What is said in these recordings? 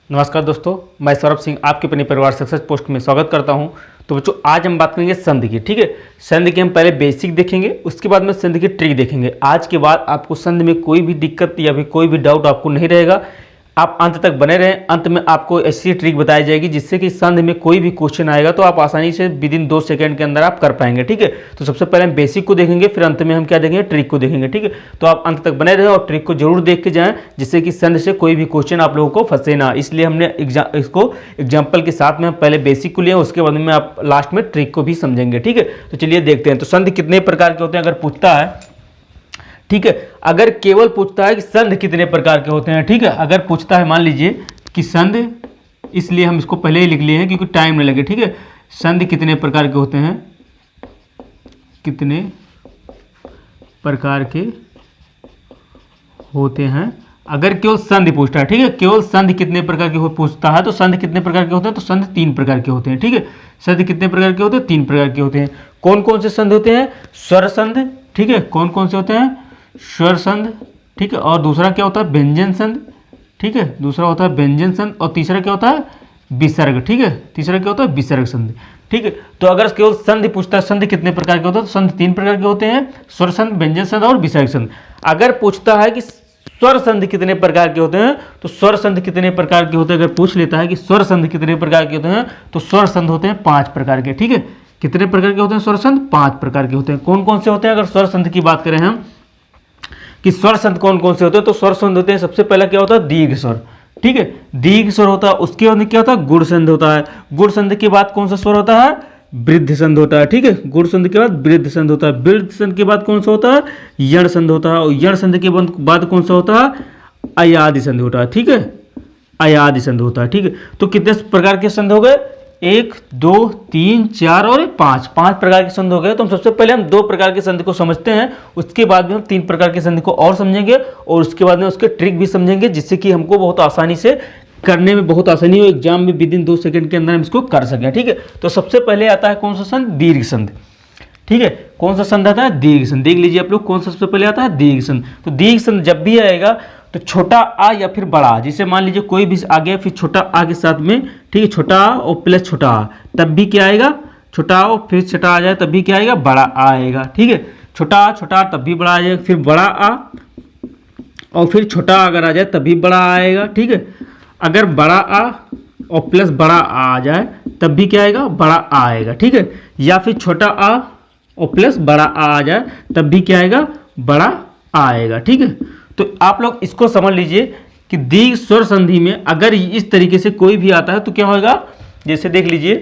नमस्कार दोस्तों, मैं सौरभ सिंह आपके अपने परिवार सक्सेस पोस्ट में स्वागत करता हूं। तो बच्चों, आज हम बात करेंगे संधि की। ठीक है, संधि की हम पहले बेसिक देखेंगे, उसके बाद में संधि की ट्रिक देखेंगे। आज के बाद आपको संधि में कोई भी दिक्कत या फिर कोई भी डाउट आपको नहीं रहेगा। आप अंत तक बने रहें। अंत में आपको ऐसी ट्रिक बताई जाएगी जिससे कि संधि में कोई भी क्वेश्चन आएगा तो आप आसानी से विदिन 2 सेकंड के अंदर आप कर पाएंगे। ठीक है, तो सबसे पहले हम बेसिक को देखेंगे, फिर अंत में हम क्या देखेंगे, ट्रिक को देखेंगे। ठीक है, तो आप अंत तक बने रहें और ट्रिक को जरूर देख के जाएं जिससे कि संधि से कोई भी क्वेश्चन आप लोगों को फंसे ना। इसलिए हमने इसको एग्जाम्पल के साथ में हम पहले बेसिक को लिया, उसके बाद में आप लास्ट में ट्रिक को भी समझेंगे। ठीक है, तो चलिए देखते हैं। तो संधि कितने प्रकार के होते हैं अगर पूछता है, ठीक है, अगर केवल पूछता है कि संधि कितने प्रकार के होते हैं, ठीक है, अगर पूछता है मान लीजिए कि संधि, इसलिए हम इसको पहले ही लिख लिए हैं क्योंकि टाइम नहीं लगे। ठीक है, संधि कितने प्रकार के होते हैं, कितने प्रकार के होते हैं, अगर केवल संधि पूछता है। ठीक है, केवल संधि कितने प्रकार के पूछता है तो संधि कितने प्रकार के होते हैं, तो संधि 3 प्रकार के होते हैं। ठीक है, संधि कितने प्रकार के होते हैं, 3 प्रकार के होते हैं। कौन कौन से संधि होते हैं, स्वर संधि। ठीक है, कौन कौन से होते हैं, स्वर संधि। ठीक है, और दूसरा क्या होता है, व्यंजन संधि। ठीक है, दूसरा होता है व्यंजन संधि, और तीसरा क्या होता है, विसर्ग। ठीक है, तीसरा क्या होता है, विसर्ग संधि। ठीक है, तो अगर केवल संधि पूछता है संधि कितने प्रकार के होते हैं तो संधि 3 प्रकार के होते हैं, स्वर संधि, व्यंजन संधि और विसर्ग संधि। अगर पूछता है कि स्वर संधि कितने प्रकार के होते हैं तो स्वर संधि कितने प्रकार के होते हैं, अगर पूछ लेता है कि स्वर संधि कितने प्रकार के होते हैं तो स्वर संधि होते हैं 5 प्रकार के। ठीक है, कितने प्रकार के होते हैं स्वर संधि, 5 प्रकार के होते हैं। कौन कौन से होते हैं, अगर स्वर संधि की बात करें हम कि स्वर संधि कौन कौन से होते हैं तो स्वर संधि होते हैं, सबसे पहला क्या होता है, दीर्घ स्वर। ठीक है, दीर्घ स्वर होता है। उसके बाद क्या होता है, गुण संधि होता है। गुण संधि के बाद कौन सा स्वर होता है, वृद्ध संधि होता है। ठीक है, गुण संधि के बाद वृद्ध संधि होता है। वृद्ध संधि के बाद कौन सा होता है, यण संधि होता है। और यण संधि के बाद कौन सा होता है, अयादि संधि होता है। ठीक है, अयादि संधि होता है। ठीक है, तो कितने प्रकार के संधि हो गए, 1 2 3 4 और 5 प्रकार के संधि हो गए। तो हम सबसे पहले हम 2 प्रकार के संधि को समझते हैं, उसके बाद में हम 3 प्रकार के संधि को और समझेंगे और उसके बाद में उसके ट्रिक भी समझेंगे जिससे कि हमको बहुत आसानी से करने में बहुत आसानी हो, एग्जाम में विदिन 2 सेकंड के अंदर हम इसको कर सकें। ठीक है, तो सबसे पहले आता है कौन सा संधि, दीर्घ संधि। ठीक है, कौन सा संधि आता है, दीर्घ संधि। देख लीजिए आप लोग, कौन सा सबसे पहले आता है, दीर्घ संधि। तो दीर्घ संधि जब भी आएगा तो छोटा आ या फिर बड़ा आ, जैसे मान लीजिए कोई भी आ गया फिर छोटा आ के साथ में, ठीक है, छोटा आ और प्लस छोटा आ, तब भी क्या आएगा, छोटा आ और फिर छोटा आ जाए तब भी क्या आएगा, बड़ा आ आएगा। ठीक है, छोटा आ तब भी बड़ा आ जाएगा, फिर बड़ा आ और फिर छोटा आ अगर आ जाए तब भी बड़ा आएगा। ठीक है, अगर बड़ा आ और प्लस बड़ा आ जाए तब भी क्या आएगा, बड़ा आ आएगा। ठीक है, या फिर छोटा आ और प्लस बड़ा आ जाए तब भी क्या आएगा, बड़ा आ आएगा। ठीक है, तो आप लोग इसको समझ लीजिए कि दीर्घ स्वर संधि में अगर इस तरीके से कोई भी आता है तो क्या होगा, जैसे देख लीजिए,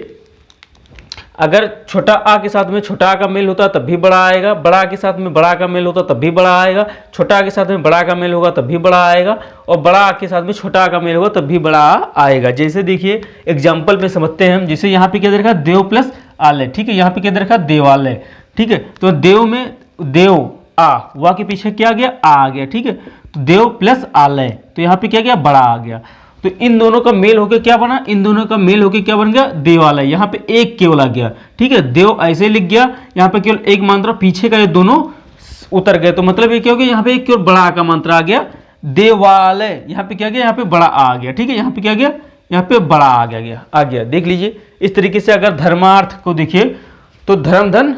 अगर छोटा आ के साथ में छोटा आ का मेल होता है तब भी बड़ा आएगा, बड़ा आ के साथ में बड़ा का मेल होता तब भी बड़ा आएगा, छोटा आ के साथ में बड़ा का मेल होगा तब भी बड़ा आएगा, और बड़ा आ के साथ में छोटा आ का मेल होगा तब भी बड़ा आएगा। जैसे देखिए एग्जाम्पल में समझते हैं हम, जैसे यहाँ पे क्या दे रखा है, देव प्लस आलय। ठीक है, यहाँ पे क्या दे रखा है, देवालय। ठीक है, तो देव में देव आ, वा के पीछे क्या आ गया, आ गया। ठीक है, तो देव प्लस आलय, तो यहाँ पे क्या गया, बड़ा आ गया। तो इन दोनों का मेल होकर क्या बना, इन दोनों का मेल होकर क्या बन गया, देवालय। यहाँ पे एक केवल आ गया। ठीक है, देव ऐसे लिख गया, यहाँ पे केवल एक मात्रा, पीछे का ये दोनों उतर गए, तो मतलब ये क्या हो गया, यहाँ पे एक केवल बड़ा का मात्रा आ गया, देवालय। यहाँ पे क्या गया, यहाँ पे बड़ा आ गया। ठीक है, यहाँ पे क्या गया, यहाँ पे बड़ा आ गया। देख लीजिए इस तरीके से अगर धर्मार्थ को देखिए तो धर्म धन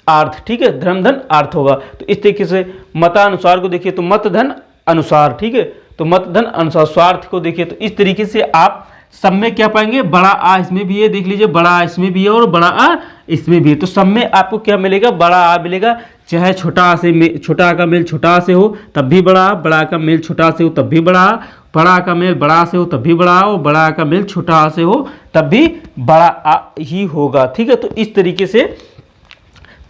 अर्थ। ठीक है, धर्म धन अर्थ होगा। तो इस तरीके से मतानुसार को देखिए तो मत धन अनुसार। ठीक है, तो मत धन अनुसार। स्वार्थ को देखिए तो इस तरीके से आप सब में क्या पाएंगे, बड़ा आ इसमें भी है, देख लीजिए बड़ा आ इसमें भी है और बड़ा आ इसमें भी है। तो सब में आपको क्या मिलेगा, बड़ा आ मिलेगा। चाहे छोटा आ से छोटा आ का मेल छोटा आ से हो तब भी बड़ा आ, बड़ा आ का मेल छोटा आ से हो तब भी बड़ा आ, बड़ा आ का मेल बड़ा आ से हो तब भी बड़ा आ, और बड़ा आ का मेल छोटा आ से हो तब भी बड़ा आ ही होगा। ठीक है, तो इस तरीके से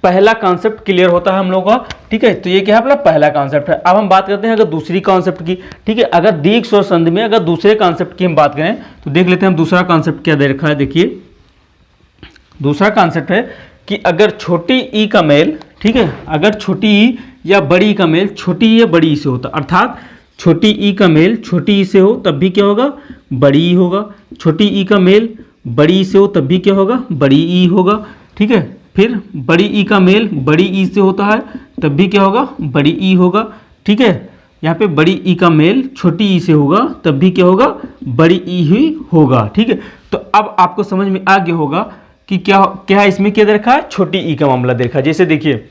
पहला कॉन्सेप्ट क्लियर होता है हम लोगों का। ठीक है, तो ये क्या है अपना पहला कॉन्सेप्ट है। अब हम बात करते हैं अगर दूसरी कॉन्सेप्ट की। ठीक है, अगर दीर्घ स्वर संधि में अगर दूसरे कॉन्सेप्ट की हम बात करें तो देख लेते हैं हम दूसरा कॉन्सेप्ट क्या दे रखा है। देखिए दूसरा कॉन्सेप्ट है कि अगर छोटी ई का मेल, ठीक है, अगर छोटी ई या बड़ी का मेल छोटी ई या बड़ी ई से होता, अर्थात छोटी ई का मेल छोटी ई से हो तब भी क्या होगा, बड़ी ई होगा। छोटी ई का मेल बड़ी ई से हो तब भी क्या होगा, बड़ी ई होगा। ठीक है, फिर बड़ी ई का मेल बड़ी ई से होता है तब भी क्या होगा, बड़ी ई होगा। ठीक है, यहाँ पे बड़ी ई का मेल छोटी ई से होगा तब भी क्या होगा, बड़ी ई ही होगा। ठीक है, तो अब आपको समझ में आ गया होगा कि क्या क्या इसमें क्या दे रखा है, छोटी ई का मामला दे रखा है। जैसे देखिए,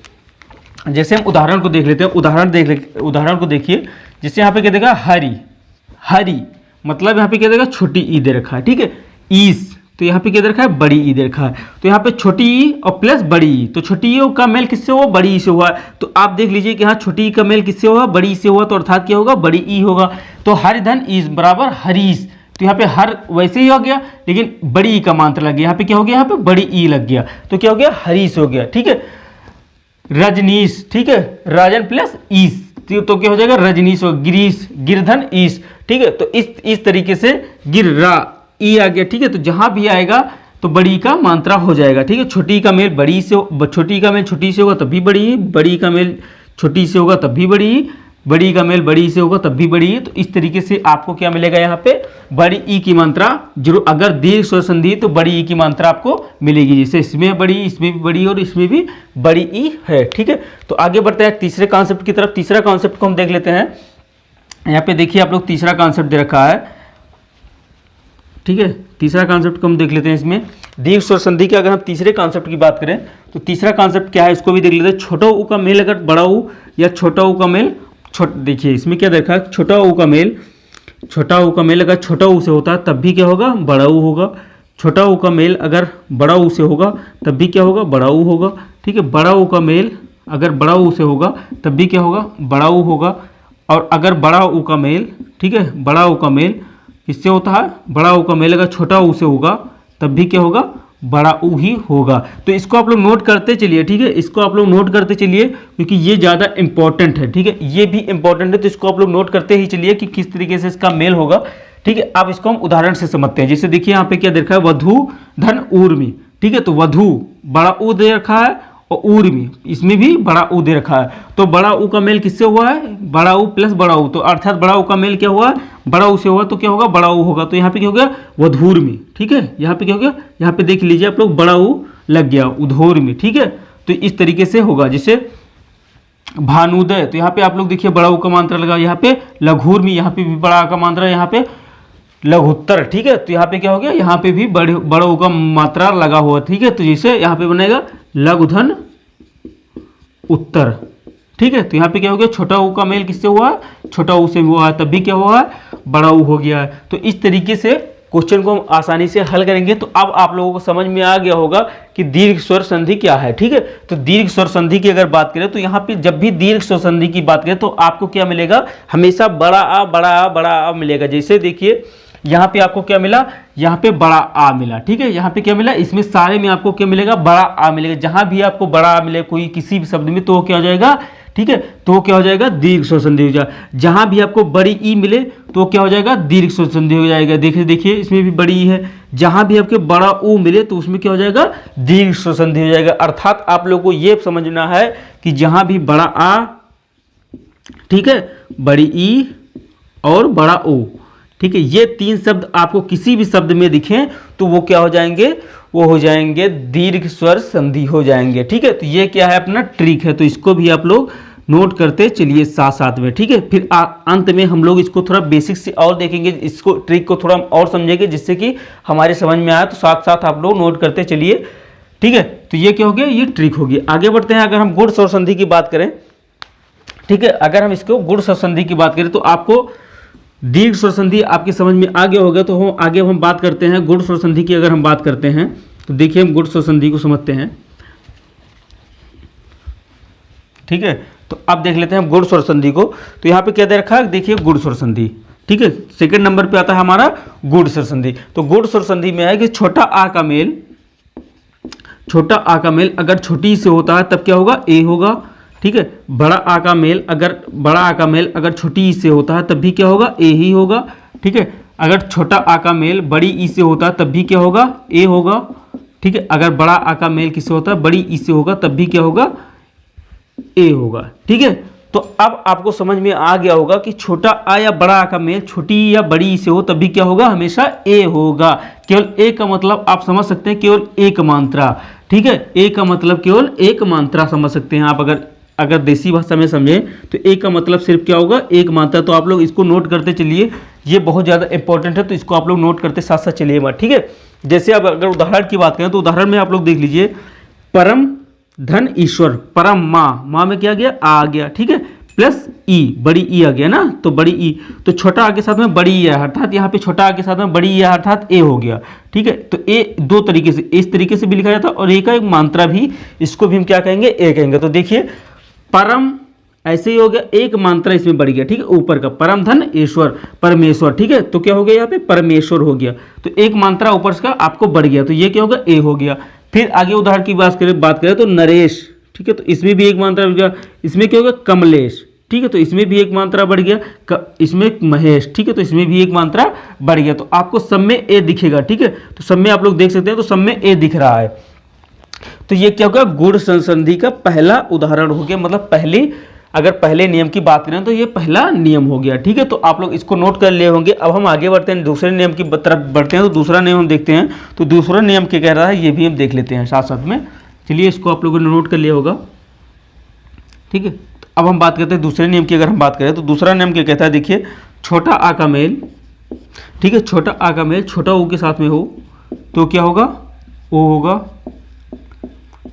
जैसे हम उदाहरण को देख लेते हैं, उदाहरण को देखिए, जैसे यहाँ पे क्या देगा, हरी, हरी मतलब यहाँ पे क्या देगा, छोटी ई दे रखा है। ठीक है, ईस तो यहाँ पे क्या दे रखा है, बड़ी ई दे रखा है। तो यहाँ पे छोटी ई और प्लस बड़ी ई, तो छोटी ई का मेल किससे हुआ, बड़ी ई से हुआ। तो आप देख लीजिए कि यहाँ छोटी ई का मेल किससे हुआ, बड़ी ई से हुआ, तो अर्थात क्या होगा, बड़ी ई होगा। तो हरिधन ईस बराबर हरीश, तो यहाँ पे हर वैसे ही हो गया लेकिन बड़ी ई का मात्रा लग गया, यहाँ पे क्या हो गया, यहाँ पे बड़ी ई लग गया, तो क्या हो गया, हरीश हो गया। ठीक है, रजनीश, ठीक है, राजन प्लस ईस तो क्या हो जाएगा, रजनीश हो, गिरीश, गिरधन ईस। ठीक है, तो इस तरीके से गिर्रा ई आ गया। ठीक है, तो जहां भी आएगा तो बड़ी का मात्रा हो जाएगा। ठीक है, छोटी का मेल बड़ी से, छोटी का मेल छोटी से होगा तब भी बड़ी, बड़ी का मेल छोटी से होगा तब भी बड़ी, बड़ी का मेल बड़ी से होगा तब भी बड़ी। तो इस तरीके से आपको क्या मिलेगा, यहाँ पे बड़ी ई की मात्रा जरूर, अगर दीर्घ स्वर संधि तो बड़ी ई की मात्रा आपको मिलेगी। जैसे इसमें बड़ी, इसमें भी बड़ी और इसमें भी बड़ी ई है। ठीक है, तो आगे बढ़ते हैं तीसरे कॉन्सेप्ट की तरफ। तीसरा कॉन्सेप्ट को हम देख लेते हैं। यहाँ पे देखिए आप लोग, तीसरा कॉन्सेप्ट दे रखा है। ठीक है, तीसरा कॉन्सेप्ट को हम देख लेते हैं। इसमें दीर्घ स्वर संधि के अगर हम तीसरे कॉन्सेप्ट की बात करें तो तीसरा कॉन्सेप्ट क्या है, इसको भी देख लेते हैं। छोटा ऊ का मेल अगर बड़ा ऊ या छोटा ऊ का मेल देखिए इसमें क्या देखा है, छोटा ऊ का मेल अगर छोटा ऊ से होता है तब भी क्या होगा, बड़ा ऊ होगा। छोटा ऊ का मेल अगर बड़ा ऊ से होगा तब भी क्या होगा, बड़ा ऊ होगा। ठीक है, बड़ा ऊ का मेल अगर बड़ा ऊ से होगा तब भी क्या होगा, बड़ा ऊ होगा। और अगर बड़ा ऊ का मेल, ठीक है, बड़ा ऊ का मेल किससे होता है, बड़ा ऊ का मेल अगर छोटा ऊ से होगा तब भी क्या होगा, बड़ा ऊ ही होगा। तो इसको आप लोग नोट करते चलिए। ठीक है, इसको आप लोग नोट करते चलिए क्योंकि ये ज़्यादा इंपॉर्टेंट है। ठीक है, ये भी इंपॉर्टेंट है, तो इसको आप लोग नोट करते ही चलिए कि किस तरीके से इसका मेल होगा। ठीक है, अब इसको हम उदाहरण से समझते हैं। जैसे देखिए यहाँ पे क्या देखा है, वधु धन ऊर्मी। ठीक है, तो वधु बड़ा ऊ दे रखा है और ऊर्मी इसमें भी बड़ा ऊ दे रखा है। तो बड़ा ऊ का मेल किससे हुआ है, बड़ा ऊ प्लस बड़ा ऊ, तो अर्थात बड़ा ऊ का मेल क्या हुआ, बड़ा ऊ से हुआ, तो क्या होगा, बड़ा ऊ होगा। तो यहाँ पे क्या हो गया, वधूर में। ठीक है, यहाँ पे क्या हो गया, यहाँ पे देख लीजिए आप लोग, बड़ा ऊ लग गया, उधोर में। ठीक है, तो इस तरीके से होगा। जैसे भानुदय, तो यहाँ पे आप लोग देखिए बड़ा ऊ का मात्रा लगा, यहाँ पे लघुर में, यहाँ पे भी बड़ा का मात्रा, यहाँ पे लघुत्तर। ठीक है, तो यहाँ पे क्या हो गया, यहाँ पे भी बड़ा ऊ का मात्रा लगा हुआ। ठीक है, तो जैसे यहाँ पे बनेगा लघुधन उत्तर। ठीक है, तो यहाँ पे क्या हो गया, छोटा ऊ का मेल किससे हुआ है, छोटा ऊ से हुआ है तब भी क्या हुआ है, बड़ा ऊ हो गया है। तो इस तरीके से क्वेश्चन को हम आसानी से हल करेंगे। तो अब आप लोगों को समझ में आ गया होगा कि दीर्घ स्वर संधि क्या है। ठीक है, तो दीर्घ स्वर संधि की अगर बात करें तो यहाँ पे जब भी दीर्घ स्वर संधि की बात करें तो आपको क्या मिलेगा, हमेशा बड़ा आ बड़ा आ बड़ा आ मिलेगा। जैसे देखिए यहाँ पे आपको क्या मिला, यहाँ पे बड़ा आ मिला। ठीक है, यहाँ पे क्या मिला, इसमें सारे में आपको क्या मिलेगा, बड़ा आ मिलेगा। जहां भी आपको बड़ा आ मिले कोई किसी भी शब्द में तो क्या हो जाएगा, ठीक है, तो क्या हो जाएगा, दीर्घ स्वर संधि हो जाएगा। जहां भी आपको बड़ी ई मिले तो क्या हो जाएगा, दीर्घ स्वर संधि हो जाएगा। देखिए इसमें भी बड़ी ई है, जहां भी आपके बड़ा ऊ मिले तो उसमें क्या हो जाएगा, दीर्घ स्वर संधि हो जाएगा। अर्थात आप लोगों को ये समझना है कि जहां भी बड़ा आ, ठीक है, बड़ी ई और बड़ा ऊ, ठीक है, ये तीन शब्द आपको किसी भी शब्द में दिखें तो वो क्या हो जाएंगे, वो हो जाएंगे दीर्घ स्वर संधि हो जाएंगे। ठीक है, तो ये क्या है, अपना ट्रिक है, तो इसको भी आप लोग नोट करते चलिए साथ साथ में। ठीक है, फिर अंत में हम लोग इसको थोड़ा बेसिक से और देखेंगे, इसको ट्रिक को थोड़ा और समझेंगे जिससे कि हमारे समझ में आए। तो साथ साथ आप लोग नोट करते चलिए। ठीक है, तो ये क्या हो गया, ये ट्रिक होगी। आगे बढ़ते हैं। अगर हम गुण स्वर संधि की बात करें, ठीक है, अगर हम इसको गुण स्वर संधि की बात करें तो आपको दीर्घ स्वर संधि आपकी समझ में आ गया होगा। तो हम आगे हम बात करते हैं गुण स्वर संधि की। अगर हम बात करते हैं तो देखिए हम गुण स्वर संधि को समझते हैं। ठीक है, तो अब देख लेते हैं हम गुण स्वर संधि को। तो यहाँ पे क्या दे रखा है, देखिए गुण स्वर संधि। ठीक है, सेकंड नंबर पे आता है हमारा गुण स्वर संधि। तो गुण स्वर संधि में है कि छोटा आ का मेल अगर छोटी से होता है तब क्या होगा, ए होगा। ठीक है, बड़ा आ का मेल अगर छोटी ई से होता है तब भी क्या होगा, ए ही होगा। ठीक है, अगर छोटा आ का मेल बड़ी ई से होता है तब भी क्या होगा, ए होगा। ठीक है, अगर बड़ा आ का मेल किससे होता है, बड़ी ई से होगा तब भी क्या होगा, ए होगा। ठीक है, तो अब आपको समझ में आ गया होगा कि छोटा आ या बड़ा आ का मेल छोटी या बड़ी ई से हो तब भी क्या होगा, हमेशा ए होगा। केवल ए का मतलब आप समझ सकते हैं, केवल एक मात्रा। ठीक है, ए का मतलब केवल एक मात्रा समझ सकते हैं आप। अगर अगर देसी भाषा में समझें तो एक का मतलब सिर्फ क्या होगा, एक मात्रा। तो आप लोग इसको नोट करते चलिए, ये बहुत ज़्यादा इंपॉर्टेंट है, तो इसको आप लोग नोट करते साथ साथ चलिए, ठीक है। जैसे अब अगर उदाहरण की बात करें तो उदाहरण में आप लोग देख लीजिए, परम धन ईश्वर, परम माँ में क्या गया, आ गया, ठीक है, प्लस ई, बड़ी ई आ गया ना, तो बड़ी ई, तो छोटा आ के साथ में बड़ी ई है, अर्थात यहाँ पे छोटा आ के साथ में बड़ी ई है, अर्थात ए हो गया, ठीक है। तो ए दो तरीके से, इस तरीके से भी लिखा जाता है और ए का एक मात्रा भी, इसको भी हम क्या कहेंगे, ए कहेंगे। तो देखिए परम ऐसे ही हो गया, एक मात्रा इसमें बढ़ गया, ठीक है, ऊपर का परम धन ईश्वर, परमेश्वर, ठीक है, तो क्या हो गया यहाँ पे, परमेश्वर हो गया, तो एक मात्रा ऊपर का आपको बढ़ गया, तो ये क्या होगा, ए हो गया। फिर आगे उदाहरण की बात करें तो नरेश, ठीक है, तो इसमें भी एक मात्रा बढ़ गया, इसमें क्या होगा, कमलेश, ठीक है, तो इसमें भी एक मात्रा बढ़ गया, इसमें महेश, ठीक है, तो इसमें भी एक मात्रा बढ़ गया, तो आपको सब में ए दिखेगा, ठीक है, तो सब में आप लोग देख सकते हैं, तो सब में ए दिख रहा है। तो ये क्या होगा, गुण संधि का पहला उदाहरण हो गया, मतलब अगर पहले नियम की बात करें तो ये पहला नियम हो गया, ठीक है। तो आप लोग इसको नोट कर लिए होंगे। अब हम आगे बढ़ते हैं, दूसरे नियम की तरफ बढ़ते हैं, तो दूसरा नियम हम देखते हैं, तो दूसरा नियम क्या कह रहा है ये भी हम देख लेते हैं साथ साथ में। चलिए इसको आप लोगों ने नोट कर लिया होगा, ठीक है। तो अब हम बात करते हैं दूसरे नियम की। अगर हम बात करें तो दूसरा नियम क्या कहता है, देखिए छोटा आ का मेल, ठीक है, छोटा आ का मेल छोटा ऊ के साथ में हो तो क्या होगा, ओ होगा,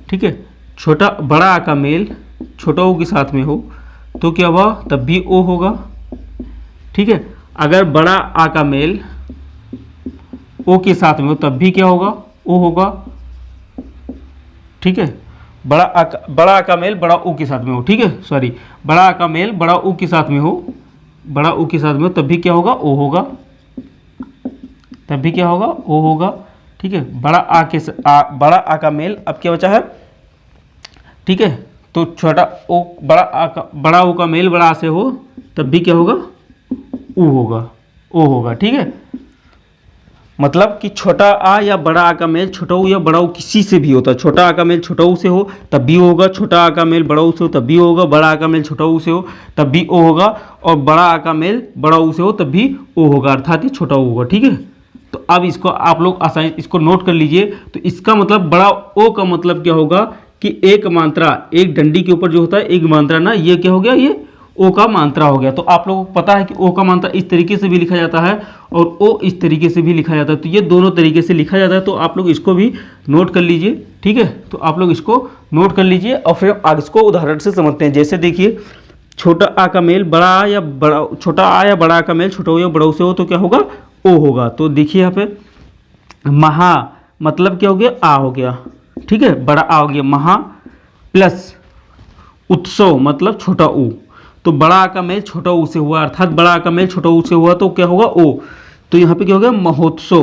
ठीक है। छोटा बड़ा आ का मेल छोटा ओ के साथ में हो तो क्या हुआ, तब भी ओ होगा, ठीक है। अगर बड़ा आ का मेल ओ के साथ में हो तब भी क्या होगा, ओ होगा, ठीक है। बड़ा आ का मेल बड़ा ओ के साथ में हो, ठीक है, सॉरी, बड़ा आ का मेल बड़ा ओ के साथ में हो, बड़ा ओ के साथ में हो तब भी क्या होगा, ओ होगा, तब भी क्या होगा, ओ होगा, ठीक है। बड़ा आ का मेल अब क्या बचा है, ठीक है, तो छोटा ओ बड़ा ओ का मेल बड़ा आ से हो तब भी क्या होगा, ऊ होगा, ओ होगा, ठीक है। मतलब कि छोटा आ या बड़ा आ का मेल छोटा ऊ या बड़ा ऊ किसी से भी होता है, छोटा आ का मेल छोटा ऊ से हो तब भी होगा, छोटा आ का मेल बड़ा ऊ से हो तब भी होगा, बड़ा आ का मेल छोटा ऊ से हो तब भी ओ होगा, और बड़ा आ का मेल बड़ा ऊ से हो तब भी ओ होगा, अर्थात ये छोटा ऊ होगा, ठीक है। तो अब इसको आप लोग आसानी इसको नोट कर लीजिए। तो इसका मतलब बड़ा ओ का मतलब क्या होगा कि एक मात्रा, एक डंडी के ऊपर जो होता है एक मात्रा ना, ये क्या हो गया, ये ओ का मात्रा हो गया। तो आप लोगों को पता है कि ओ का मात्रा इस तरीके से भी लिखा जाता है और ओ इस तरीके से भी लिखा जाता है, तो ये दोनों तरीके से लिखा जाता है, तो आप लोग इसको भी नोट कर लीजिए, ठीक है। तो आप लोग इसको नोट कर लीजिए और फिर आगे इसको उदाहरण से समझते हैं। जैसे देखिए छोटा आ का मेल बड़ा आ या बड़ा, छोटा आ या बड़ा आ का मेल छोटा हो या बड़ा ऊ से हो तो क्या होगा, ओ होगा। तो देखिए यहाँ पे महा मतलब क्या हो गया, आ हो गया, ठीक है, बड़ा आ हो गया, महा प्लस उत्सव मतलब छोटा ऊ, तो बड़ा आ का मेल छोटा ऊ से हुआ, अर्थात बड़ा आ का मेल छोटा ऊ से हुआ तो क्या होगा, ओ। तो यहाँ पे क्या हो गया, महोत्सव,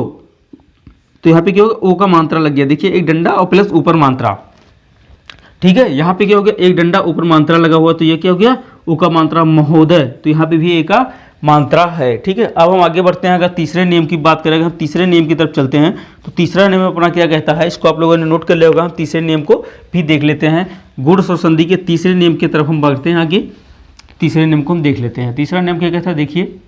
तो यहाँ पे क्या होगा, ओ का मात्रा लग गया, देखिए एक डंडा और प्लस ऊपर मात्रा, ठीक है। यहाँ पे क्या हो गया, एक डंडा ऊपर मात्रा लगा हुआ, तो ये क्या हो गया, ओ का मात्रा महोदय, तो यहाँ पे भी ए का मात्रा है, ठीक है। अब हम आगे बढ़ते हैं, अगर तीसरे नियम की बात करेंगे, हम तीसरे नियम की तरफ चलते हैं। तो तीसरा नियम अपना क्या कहता है, इसको आप लोगों ने नोट कर लिया होगा, हम तीसरे नियम को भी देख लेते हैं। गुण और संधि के तीसरे नियम की तरफ हम बढ़ते हैं, आगे तीसरे नियम को हम देख लेते हैं। तीसरा नियम क्या कहता है, देखिए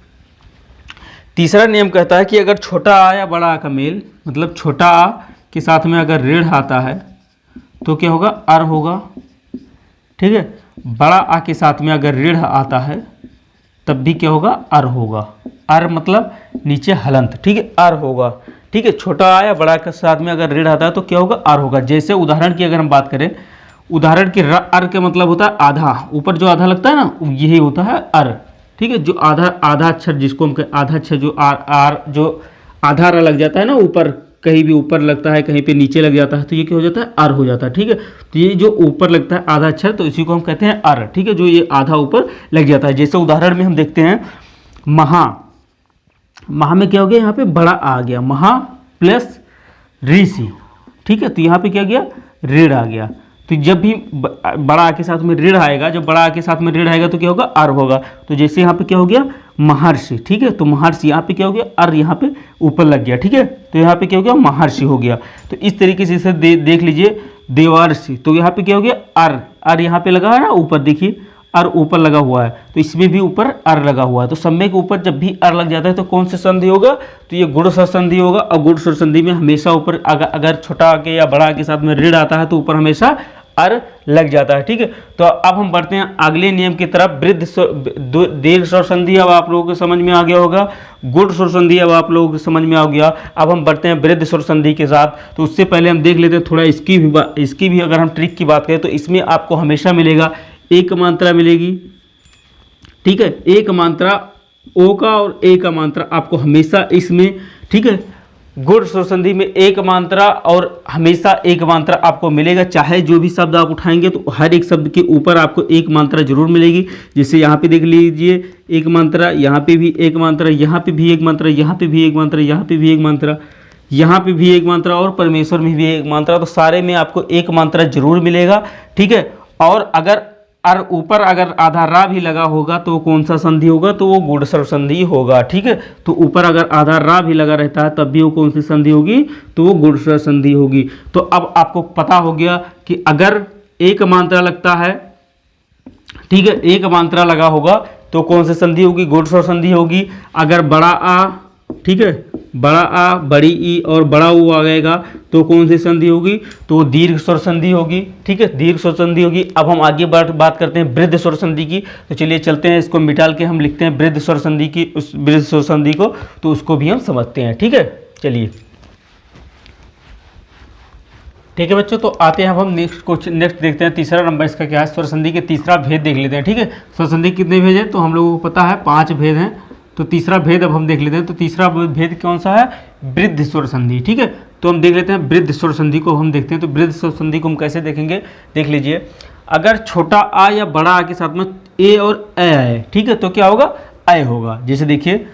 तीसरा नियम कहता है कि अगर छोटा आ या बड़ा आ का मेल, मतलब छोटा आ के साथ में अगर ऋण आता है तो क्या होगा, अर होगा, ठीक है। बड़ा आ के साथ में अगर ऋण आता है तब भी क्या होगा, अर होगा, अर मतलब नीचे हलंत, ठीक है, अर होगा, ठीक है। छोटा आ या बड़ा के साथ में अगर ऋण आता है तो क्या होगा, अर होगा। जैसे उदाहरण की अगर हम बात करें, उदाहरण के अर के मतलब होता है आधा, ऊपर जो आधा लगता है ना यही होता है अर, ठीक है। जो आधा अक्षर जिसको हम आधा अक्षर जो आर जो आधा रा लग जाता है ना, ऊपर कहीं भी ऊपर लगता है कहीं पे नीचे लग जाता है तो ये क्या हो जाता है, अर हो जाता है, ठीक है। तो ये जो ऊपर लगता है आधा अक्षर तो इसी को हम कहते हैं अर, ठीक है, जो ये आधा ऊपर लग जाता है। जैसे उदाहरण में हम देखते हैं महा, महा में क्या हो गया, यहाँ पे बड़ा आ गया, महा प्लस ऋषि, ठीक है, तो यहाँ पे क्या गया, ऋण आ गया। तो जब भी बड़ा आ के साथ में ऋण आएगा, जब बड़ा आ के साथ में ऋण आएगा तो क्या होगा, अर होगा। तो जैसे यहाँ पे क्या हो गया, महर्षि, ठीक है, तो महर्षि यहाँ पे क्या हो गया, अर यहाँ पे ऊपर लग गया, ठीक है, तो यहाँ पे क्या हो गया, महर्षि हो गया। तो इस तरीके से इसे देख लीजिए, देवर्षि, तो यहाँ पे क्या हो गया, अर यहाँ पे लगा है ना ऊपर, देखिए अर ऊपर लगा हुआ है, तो इसमें भी ऊपर अर लगा हुआ है। तो समय के ऊपर जब भी अर लग जाता है तो कौन सा संधि होगा, तो ये गुण संधि होगा। और गुण संधि में हमेशा ऊपर अगर छोटा के या बड़ा के साथ में ऋण आता है तो ऊपर हमेशा अर लग जाता है। ठीक है, तो अब हम बढ़ते हैं अगले नियम की तरफ। दीर्घ स्वर संधि अब आप लोगों को समझ में आ गया होगा, गुण स्वर संधि अब आप लोगों को समझ में आ गया। अब हम बढ़ते हैं वृद्ध स्वर संधि के साथ। तो उससे पहले हम देख लेते हैं थोड़ा इसकी भी अगर हम ट्रिक की बात करें तो इसमें आपको हमेशा मिलेगा एक मात्रा मिलेगी। ठीक है, एक मात्रा ओ का और ए का मात्रा आपको हमेशा इसमें, ठीक है, गुण स्वर संधि में एक मात्रा और हमेशा एक मात्रा आपको मिलेगा। चाहे जो भी शब्द आप उठाएंगे तो हर एक शब्द के ऊपर आपको एक मात्रा जरूर मिलेगी। जैसे यहाँ पे देख लीजिए एक मात्रा, यहाँ पे भी एक मात्रा, यहाँ पे भी एक मात्रा, यहाँ पे भी एक मात्रा, यहाँ पे भी एक मात्रा, यहाँ पे भी एक मात्रा और परमेश्वर में भी एक मात्रा। तो सारे में आपको एक मात्रा जरूर मिलेगा। ठीक है, और अगर ऊपर अगर आधा रा भी लगा होगा तो कौन सा संधि होगा, तो वो गुण स्वर संधि होगा। ठीक है, तो ऊपर अगर आधा रा भी लगा रहता है तब भी वो कौन सी संधि होगी, तो वो गुण स्वर संधि होगी। तो अब आपको पता हो गया कि अगर एक मात्रा लगता है, ठीक है, एक मात्रा लगा होगा तो कौन सी संधि होगी, गुण स्वर संधि होगी। अगर बड़ा आ, ठीक है, बड़ा आ, बड़ी ई और बड़ा ऊ आ जाएगा तो कौन सी संधि होगी, तो दीर्घ स्वर संधि होगी। ठीक है, दीर्घ स्वर संधि होगी। अब हम आगे बात करते हैं वृद्ध स्वर संधि की। तो चलिए चलते हैं, इसको मिटाल के हम लिखते हैं वृद्ध स्वर संधि की, उस वृद्ध स्वर संधि को, तो उसको भी हम समझते हैं। ठीक है, चलिए ठीक है बच्चों, तो आते हैं अब हम नेक्स्ट देखते हैं। तीसरा नंबर इसका क्या है, स्वर संधि के तीसरा भेद देख लेते हैं। ठीक है, स्वर संधि कितने भेद हैं, तो हम लोगों को पता है 5 भेद हैं। तो तीसरा भेद अब हम देख लेते हैं। तो तीसरा भेद कौन सा है, वृद्ध स्वर संधि। ठीक है, तो हम देख लेते हैं वृद्ध स्वर संधि को हम देखते हैं। तो वृद्ध स्वर संधि को हम कैसे देखेंगे, देख लीजिए। अगर छोटा आ या बड़ा आ के साथ में ए और ए आए, ठीक है, तो क्या होगा, ए होगा। जैसे देखिए,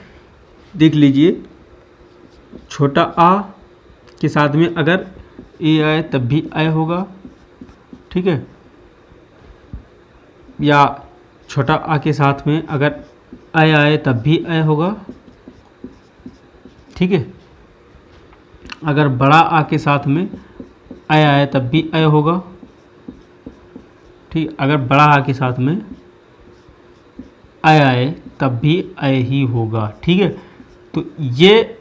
देख लीजिए, छोटा आ के साथ में अगर ए आए तब भी ए होगा। ठीक है, या छोटा आ के साथ में अगर ए आए तब भी ए होगा। ठीक है, अगर बड़ा आ के साथ में ए आए तब भी ए होगा। ठीक, अगर बड़ा आ के साथ में ए आए तब भी ए ही होगा। ठीक है, तो ये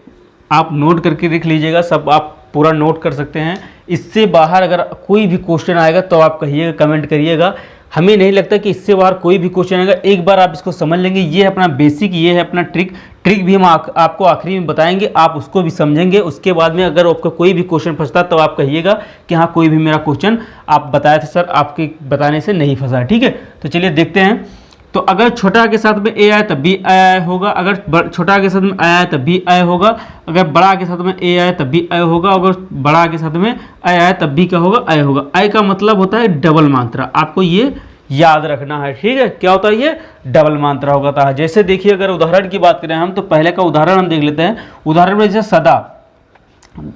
आप नोट करके लिख लीजिएगा, सब आप पूरा नोट कर सकते हैं। इससे बाहर अगर कोई भी क्वेश्चन आएगा तो आप कहिएगा, कमेंट करिएगा। हमें नहीं लगता कि इससे बाहर कोई भी क्वेश्चन आएगा। एक बार आप इसको समझ लेंगे, ये है अपना बेसिक, ये है अपना ट्रिक भी हम आपको आखिरी में बताएंगे, आप उसको भी समझेंगे। उसके बाद में अगर आपका कोई भी क्वेश्चन फंसता तो आप कहिएगा कि हाँ कोई भी मेरा क्वेश्चन आप बताए थे सर, आपके बताने से नहीं फंसा। ठीक है, तो चलिए देखते हैं। तो अगर छोटा के साथ में ए आए तब भी ए होगा, अगर छोटा के साथ में आया तब भी ए होगा, अगर बड़ा के साथ में ए आए तब भी ए होगा, अगर बड़ा के साथ में ए आए तब भी क्या होगा, ए होगा। ए का मतलब होता है डबल मात्रा, आपको ये याद रखना है। ठीक है, क्या होता है, ये डबल मात्रा होता है। जैसे देखिए, अगर उदाहरण की बात करें हम, तो पहले का उदाहरण हम देख लेते हैं। उदाहरण में जैसे सदा,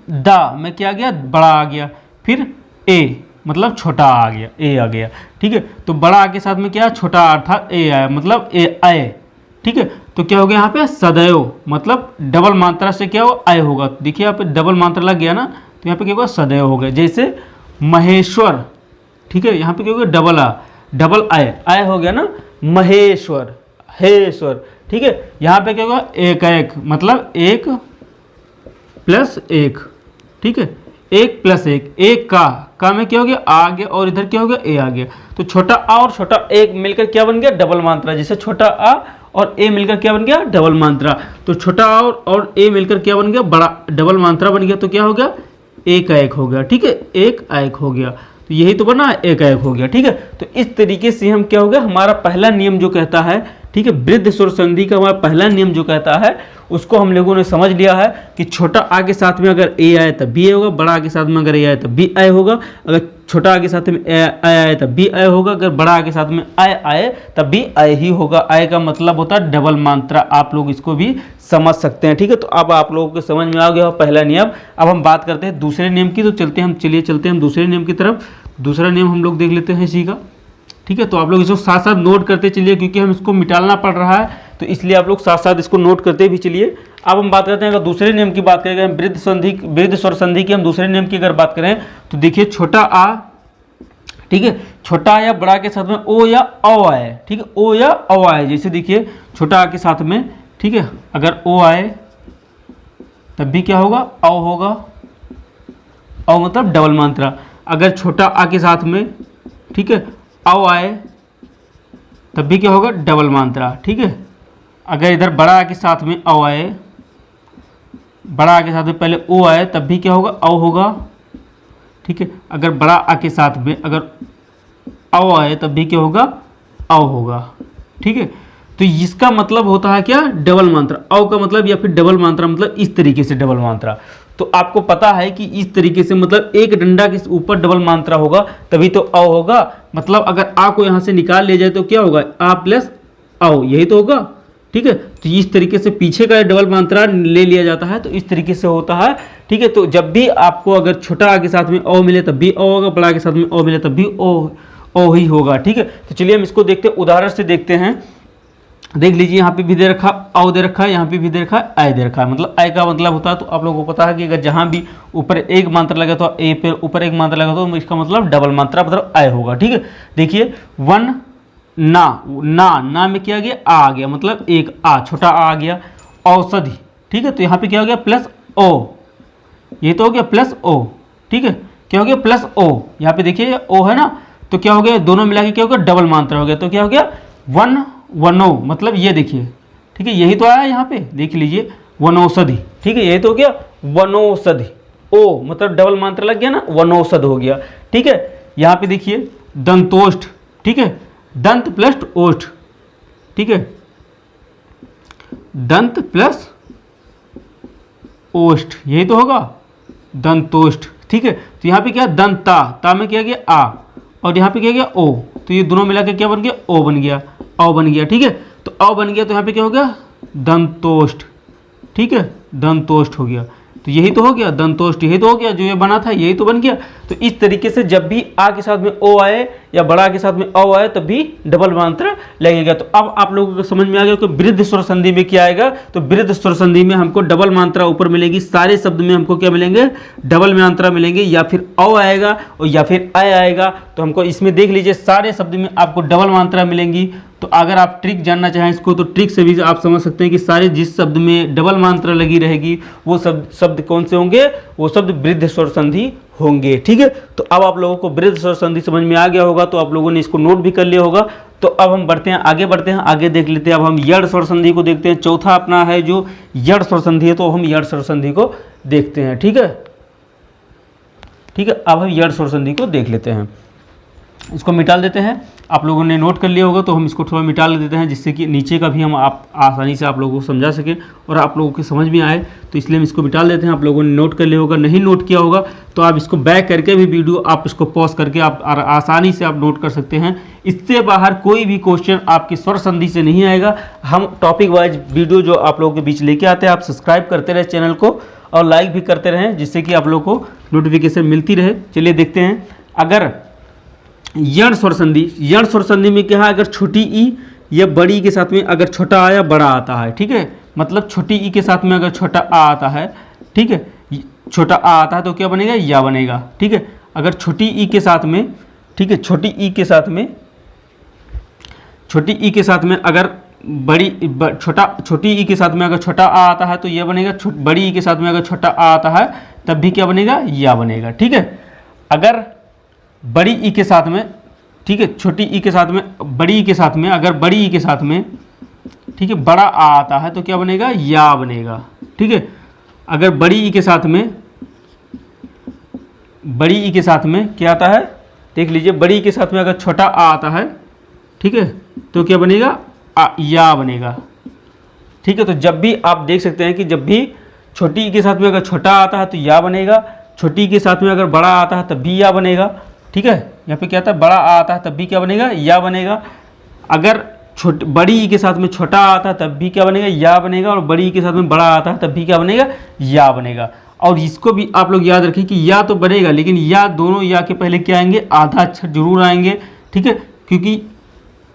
दा में क्या आ गया, बड़ा आ गया, फिर ए मतलब छोटा आ गया, ए आ गया। ठीक है, तो बड़ा के साथ में क्या, छोटा अर्थात ए आया, मतलब ए आए। ठीक है, तो क्या हो गया यहाँ पे, सदैव मतलब डबल मात्रा से क्या हो, आय होगा। देखिए यहाँ पे डबल मात्रा लग गया ना, तो यहाँ पे क्या होगा, सदैव हो गया। जैसे महेश्वर, ठीक है, यहाँ पे क्या हो गया, डबल आय हो गया ना, महेश्वर, हेश्वर। ठीक है, यहाँ पे क्या होगा, एक मतलब 1 प्लस 1। ठीक है, 1 प्लस 1, एक का में क्या हो गया, आ गया, और इधर क्या हो गया, ए आ गया। तो छोटा आ और छोटा ए मिलकर क्या बन गया, डबल मात्रा। जैसे छोटा आ और ए मिलकर क्या बन गया, डबल मात्रा। तो छोटा आ और ए मिलकर क्या बन गया, बड़ा डबल मात्रा बन गया। तो क्या हो गया, एक हो गया। ठीक है, एक हो गया। तो यही तो बना, एक हो गया। ठीक है, तो इस तरीके से हम क्या हो गया, हमारा पहला नियम जो कहता है, ठीक है, वृद्ध स्वर संधि का हमारा पहला नियम जो कहता है, उसको हम लोगों ने समझ लिया है कि छोटा आ के साथ में अगर ए आए तब भी ए होगा, बड़ा आ के साथ में अगर ए आए तब भी ए होगा, अगर छोटा आ के साथ में ए आए तब भी ए होगा, अगर बड़ा आ के साथ में आए तब भी ए ही होगा। आए का मतलब होता है डबल मात्रा, आप लोग इसको भी समझ सकते हैं। ठीक है, तो अब आप लोगों को समझ में आ गया पहला नियम। अब हम बात करते हैं दूसरे नियम की। तो चलते हैं हम दूसरे नियम की तरफ। दूसरा नियम हम लोग देख लेते हैं इसी का। ठीक है, तो आप लोग इसको साथ साथ नोट करते चलिए, क्योंकि हम इसको मिटालना पड़ रहा है, तो इसलिए आप लोग साथ साथ इसको नोट करते भी चलिए। अब हम बात करते हैं, अगर दूसरे नियम की बात करें, वृद्ध स्वर संधि की हम दूसरे नियम की अगर बात करें, तो देखिए छोटा आ, ठीक है, छोटा या बड़ा के साथ में ओ या औ आए। ठीक है, ओ या औ आए। जैसे देखिए छोटा आ के साथ में, ठीक है, अगर ओ आए तब भी क्या होगा, औ होगा। औ मतलब डबल मात्रा। अगर छोटा आ के साथ में ठीक है, औ आए तब भी क्या होगा, डबल मात्रा। ठीक है, अगर इधर बड़ा आ के साथ में औ आए, बड़ा आ के साथ में पहले ओ आए तब भी क्या होगा, औ होगा। ठीक है, अगर बड़ा आ के साथ में अगर औ आए तब भी क्या होगा, औ होगा। ठीक है, तो इसका मतलब होता है क्या, डबल मात्रा। औ का मतलब या फिर डबल मात्रा मतलब इस तरीके से डबल मात्रा। तो आपको पता है कि इस तरीके से मतलब एक डंडा के ऊपर डबल मात्रा होगा तभी तो औ होगा। मतलब अगर आ को यहाँ से निकाल लिया जाए तो क्या होगा, आ प्लस औ, यही तो होगा। ठीक है, तो इस तरीके से पीछे का डबल मात्रा ले लिया जाता है, तो इस तरीके से होता है। ठीक है, तो जब भी आपको अगर छोटा आ के साथ में ओ मिले तब भी ओ होगा, बड़ा के साथ में ओ मिले तब भी ओ ही होगा। ठीक है, तो चलिए हम इसको देखते हैं, उदाहरण से देखते हैं। देख लीजिए, यहाँ पे भी दे रखा औ दे रखा है, यहाँ पे भी दे रखा है आय दे रखा है। मतलब आय का मतलब होता है, तो आप लोगों को पता है कि अगर जहाँ भी ऊपर एक मात्रा लगा तो ए पे ऊपर एक मात्रा लगा तो इसका मतलब डबल मात्रा मतलब आय होगा। ठीक है, देखिए वन ना में क्या आ गया, आ गया, मतलब एक आ, छोटा आ गया। औषधि, ठीक है, तो यहाँ पे क्या हो गया, प्लस ओ, ये तो हो गया प्लस ओ। ठीक है, क्या हो गया, प्लस ओ। यहाँ पे देखिए ओ है ना, तो क्या हो गया, दोनों मिला के क्या हो गया, डबल मात्रा हो गया। तो क्या हो गया, वनो, मतलब ये देखिए। ठीक है, यही तो आया यहाँ पे, देख लीजिए वनौषधि। ठीक है, यही तो हो गया वनौषधि, ओ मतलब डबल मात्रा लग गया ना, वनौषध हो गया। ठीक है, यहाँ पे देखिए दंतोष्ठ। ठीक है, दंत प्लस ओष्ठ। ठीक है, दंत प्लस ओष्ठ, यही तो होगा दंतोष्ठ। ठीक है, तो यहाँ पे क्या, दंता में क्या गया, आ, और यहाँ पे क्या गया, ओ, तो ये दोनों मिला के क्या बन गया, ओ बन गया, औ बन गया। ठीक है, तो औ बन गया तो यहाँ पे क्या हो गया, दंतोष्ठ। ठीक है, दंतोष्ठ हो गया, तो यही तो हो गया दंतोष्ठ, यही तो हो गया, जो ये बना था यही तो बन गया। तो इस तरीके से जब भी आ के साथ में ओ आए या बड़ा के साथ में औ आए तब भी डबल मात्रा लगेगा। तो अब आप लोगों को समझ में आ गया कि वृद्ध स्वर संधि में क्या आएगा। तो वृद्ध स्वर संधि में हमको डबल मात्रा ऊपर मिलेगी, सारे शब्द में हमको क्या मिलेंगे, डबल मात्रा मिलेंगे, या फिर औ आएगा और या फिर आय आएगा। तो हमको इसमें देख लीजिए सारे शब्द में आपको डबल मात्रा मिलेंगी। तो अगर आप ट्रिक जानना चाहें इसको, तो ट्रिक से भी आप समझ सकते हैं कि सारे जिस शब्द में डबल मात्रा लगी रहेगी वो शब्द कौन से होंगे, वो शब्द वृद्ध स्वर संधि होंगे। ठीक है, तो अब आप लोगों को वृद्ध स्वर संधि समझ में आ गया होगा, तो आप लोगों ने इसको नोट भी कर लिया होगा। तो अब हम बढ़ते हैं, आगे बढ़ते हैं, आगे देख लेते हैं। अब हम यड़ स्वर संधि को देखते हैं। चौथा अपना है जो यड़ स्वर संधि है, तो हम यड़ स्वर संधि को देखते हैं। ठीक है, ठीक है, अब हम यड़ स्वर संधि को देख लेते हैं। इसको मिटा देते हैं, आप लोगों ने नोट कर लिया होगा, तो हम इसको थोड़ा मिटा देते हैं जिससे कि नीचे का भी हम आप आसानी से आप लोगों को समझा सकें और आप लोगों की समझ में आए। तो इसलिए हम इसको मिटा देते हैं। आप लोगों ने नोट कर लिया होगा, नहीं नोट किया होगा तो आप इसको बैक करके भी वीडियो आप इसको पॉज करके आप आसानी से आप नोट कर सकते हैं। इससे बाहर कोई भी क्वेश्चन आपकी स्वर संधि से नहीं आएगा। हम टॉपिक वाइज वीडियो जो आप लोगों के बीच लेके आते हैं। आप सब्सक्राइब करते रहे चैनल को और लाइक भी करते रहें, जिससे कि आप लोगों को नोटिफिकेशन मिलती रहे। चलिए देखते हैं, अगर यण स्वर संधि, यण स्वर संधि में क्या है, अगर छोटी ई या बड़ी के साथ में अगर छोटा आ या बड़ा आता है। ठीक है, मतलब छोटी ई के साथ में अगर छोटा आ आता है, ठीक है, छोटा आ आता है तो क्या बनेगा, या बनेगा। ठीक है, अगर छोटी ई के साथ में, ठीक है, छोटी ई के साथ में, छोटी ई के साथ में अगर छोटी ई के साथ में अगर छोटा आ आता है तो यह बनेगा। बड़ी ई के साथ में अगर छोटा आ आता है तब भी क्या बनेगा, या बनेगा। ठीक है, अगर बड़ी ई के साथ में, ठीक है, छोटी ई के साथ में, बड़ी ई के साथ में, अगर बड़ी ई के साथ में, ठीक है, बड़ा आ आता है तो क्या बनेगा, या बनेगा। ठीक है, अगर बड़ी ई के साथ में, बड़ी ई के साथ में क्या आता है, देख लीजिए, बड़ी ई के साथ में अगर छोटा आ आता है, ठीक है, तो क्या बनेगा, या बनेगा। ठीक है, तो जब भी आप देख सकते हैं कि जब भी छोटी ई के साथ में अगर छोटा आता है तो या बनेगा, छोटी ई के साथ में अगर बड़ा आता है तब भी या बनेगा। ठीक है, यहाँ पे क्या आता है, बड़ा आता है तब भी क्या बनेगा, या बनेगा। अगर बड़ी ई के साथ में छोटा आता है तब भी क्या बनेगा, या बनेगा। और बड़ी ई के साथ में बड़ा आता है तब भी क्या बनेगा, या बनेगा। और इसको भी आप लोग याद रखें कि या तो बनेगा, लेकिन या दोनों या के पहले क्या आएंगे, आधा अक्षर जरूर आएंगे। ठीक है, क्योंकि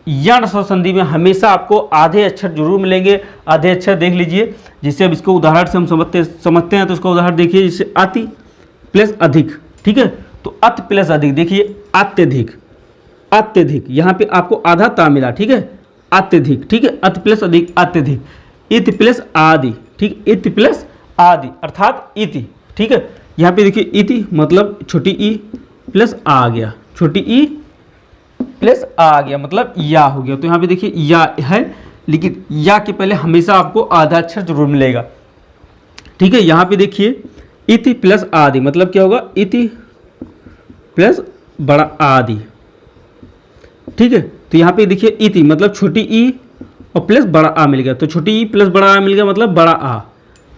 यण स्वर संधि में हमेशा आपको आधे अक्षर जरूर मिलेंगे। आधे अक्षर देख लीजिए, जिससे अब इसको उदाहरण से हम समझते हैं। तो इसका उदाहरण देखिए, जैसे अति प्लस अधिक। ठीक है, तो अत प्लस अधिक, देखिए अत्यधिक, अत्यधिक, यहाँ पे आपको आधा ता मिला। ठीक है, अत्यधिक। ठीक है, अत प्लस अधिक, अत्यधिक। इति प्लस आदि, ठीक, इति प्लस आदि अर्थात इति। ठीक है, यहाँ पे देखिए इति मतलब छोटी ई प्लस आ गया, छोटी ई प्लस आ गया, मतलब या हो गया। तो यहाँ पे देखिए या है, लेकिन या के पहले हमेशा आपको आधा अक्षर जरूर मिलेगा, ठीक है। यहाँ पे देखिए इति प्लस आदि, मतलब क्या होगा, इति प्लस बड़ा आदि, ठीक है। तो यहाँ पे देखिए इति मतलब छोटी ई और प्लस बड़ा आ मिल गया, तो छोटी ई प्लस बड़ा आ मिल गया मतलब बड़ा आ,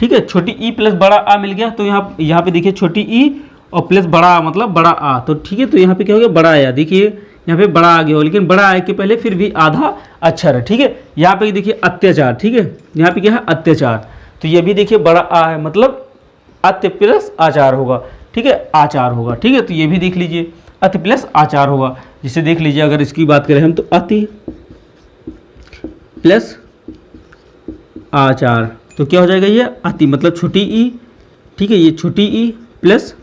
ठीक है। छोटी ई प्लस बड़ा आ मिल गया, तो यहाँ पे देखिए छोटी ई और प्लस बड़ा आ मतलब बड़ा आ, तो ठीक है। तो यहाँ पे क्या हो गया, बड़ा आया, देखिए यहाँ पे बड़ा आ गया हो, लेकिन बड़ा आए के पहले फिर भी आधा अक्षर है, ठीक है। यहाँ पे देखिए अत्याचार, ठीक है, यहाँ पे क्या है अत्याचार, तो ये भी देखिए बड़ा आ है, मतलब अत्य प्लस आचार होगा, ठीक है, आचार होगा, ठीक है। तो ये भी देख लीजिए अति प्लस आचार होगा, जिसे देख लीजिए अगर इसकी बात करें हम तो अति प्लस आचार, तो क्या हो जाएगा ये अति मतलब छोटी ई, ठीक है, ये छोटी ई प्लस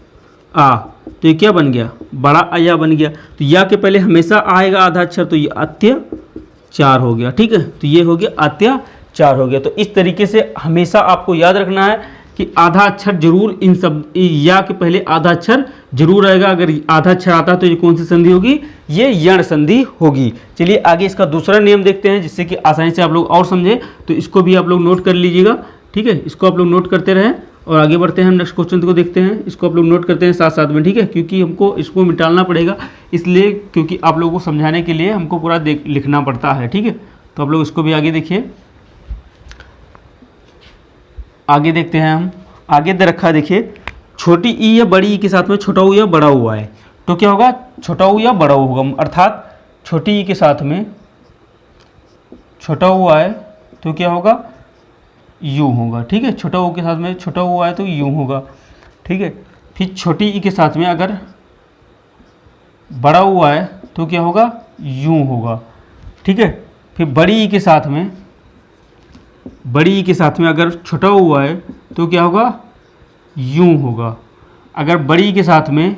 आ, तो ये क्या बन गया, बड़ा आया बन गया। तो या के पहले हमेशा आएगा आधा अक्षर, तो ये अत्याचार हो गया, ठीक है। तो ये हो गया अत्याचार हो गया। तो इस तरीके से हमेशा आपको याद रखना है कि आधा अक्षर जरूर इन सब या के पहले आधा अक्षर जरूर आएगा। अगर आधा अक्षर आता है तो ये कौन सी संधि होगी, ये यण संधि होगी। चलिए आगे इसका दूसरा नियम देखते हैं, जिससे कि आसानी से आप लोग और समझे, तो इसको भी आप लोग नोट कर लीजिएगा, ठीक है। इसको आप लोग नोट करते रहें और आगे बढ़ते हैं, हम नेक्स्ट क्वेश्चन को देखते हैं। इसको आप लोग नोट करते हैं साथ साथ में, ठीक है, क्योंकि हमको इसको मिटाना पड़ेगा, इसलिए क्योंकि आप लोगों को समझाने के लिए हमको पूरा लिखना पड़ता है, ठीक है। तो आप लोग इसको भी आगे देखिए, आगे देखते हैं हम। आगे दे रखा है देखिए, छोटी ई या बड़ी ई के साथ में छोटा ऊ या बड़ा ऊ आए तो क्या होगा, छोटा ऊ या बड़ा ऊ होगा, अर्थात छोटी ई के साथ में छोटा ऊ आए तो क्या होगा, यू होगा, ठीक है। छोटा ऊ के साथ में छोटा ऊ आए तो यू होगा, ठीक है। फिर छोटी ई के साथ में अगर बड़ा ऊ आए तो क्या होगा, यू होगा, ठीक है। फिर बड़ी ई के साथ में, बड़ी ई के साथ में अगर छोटा ऊ आए तो क्या होगा, यूं होगा। अगर बड़ी के साथ में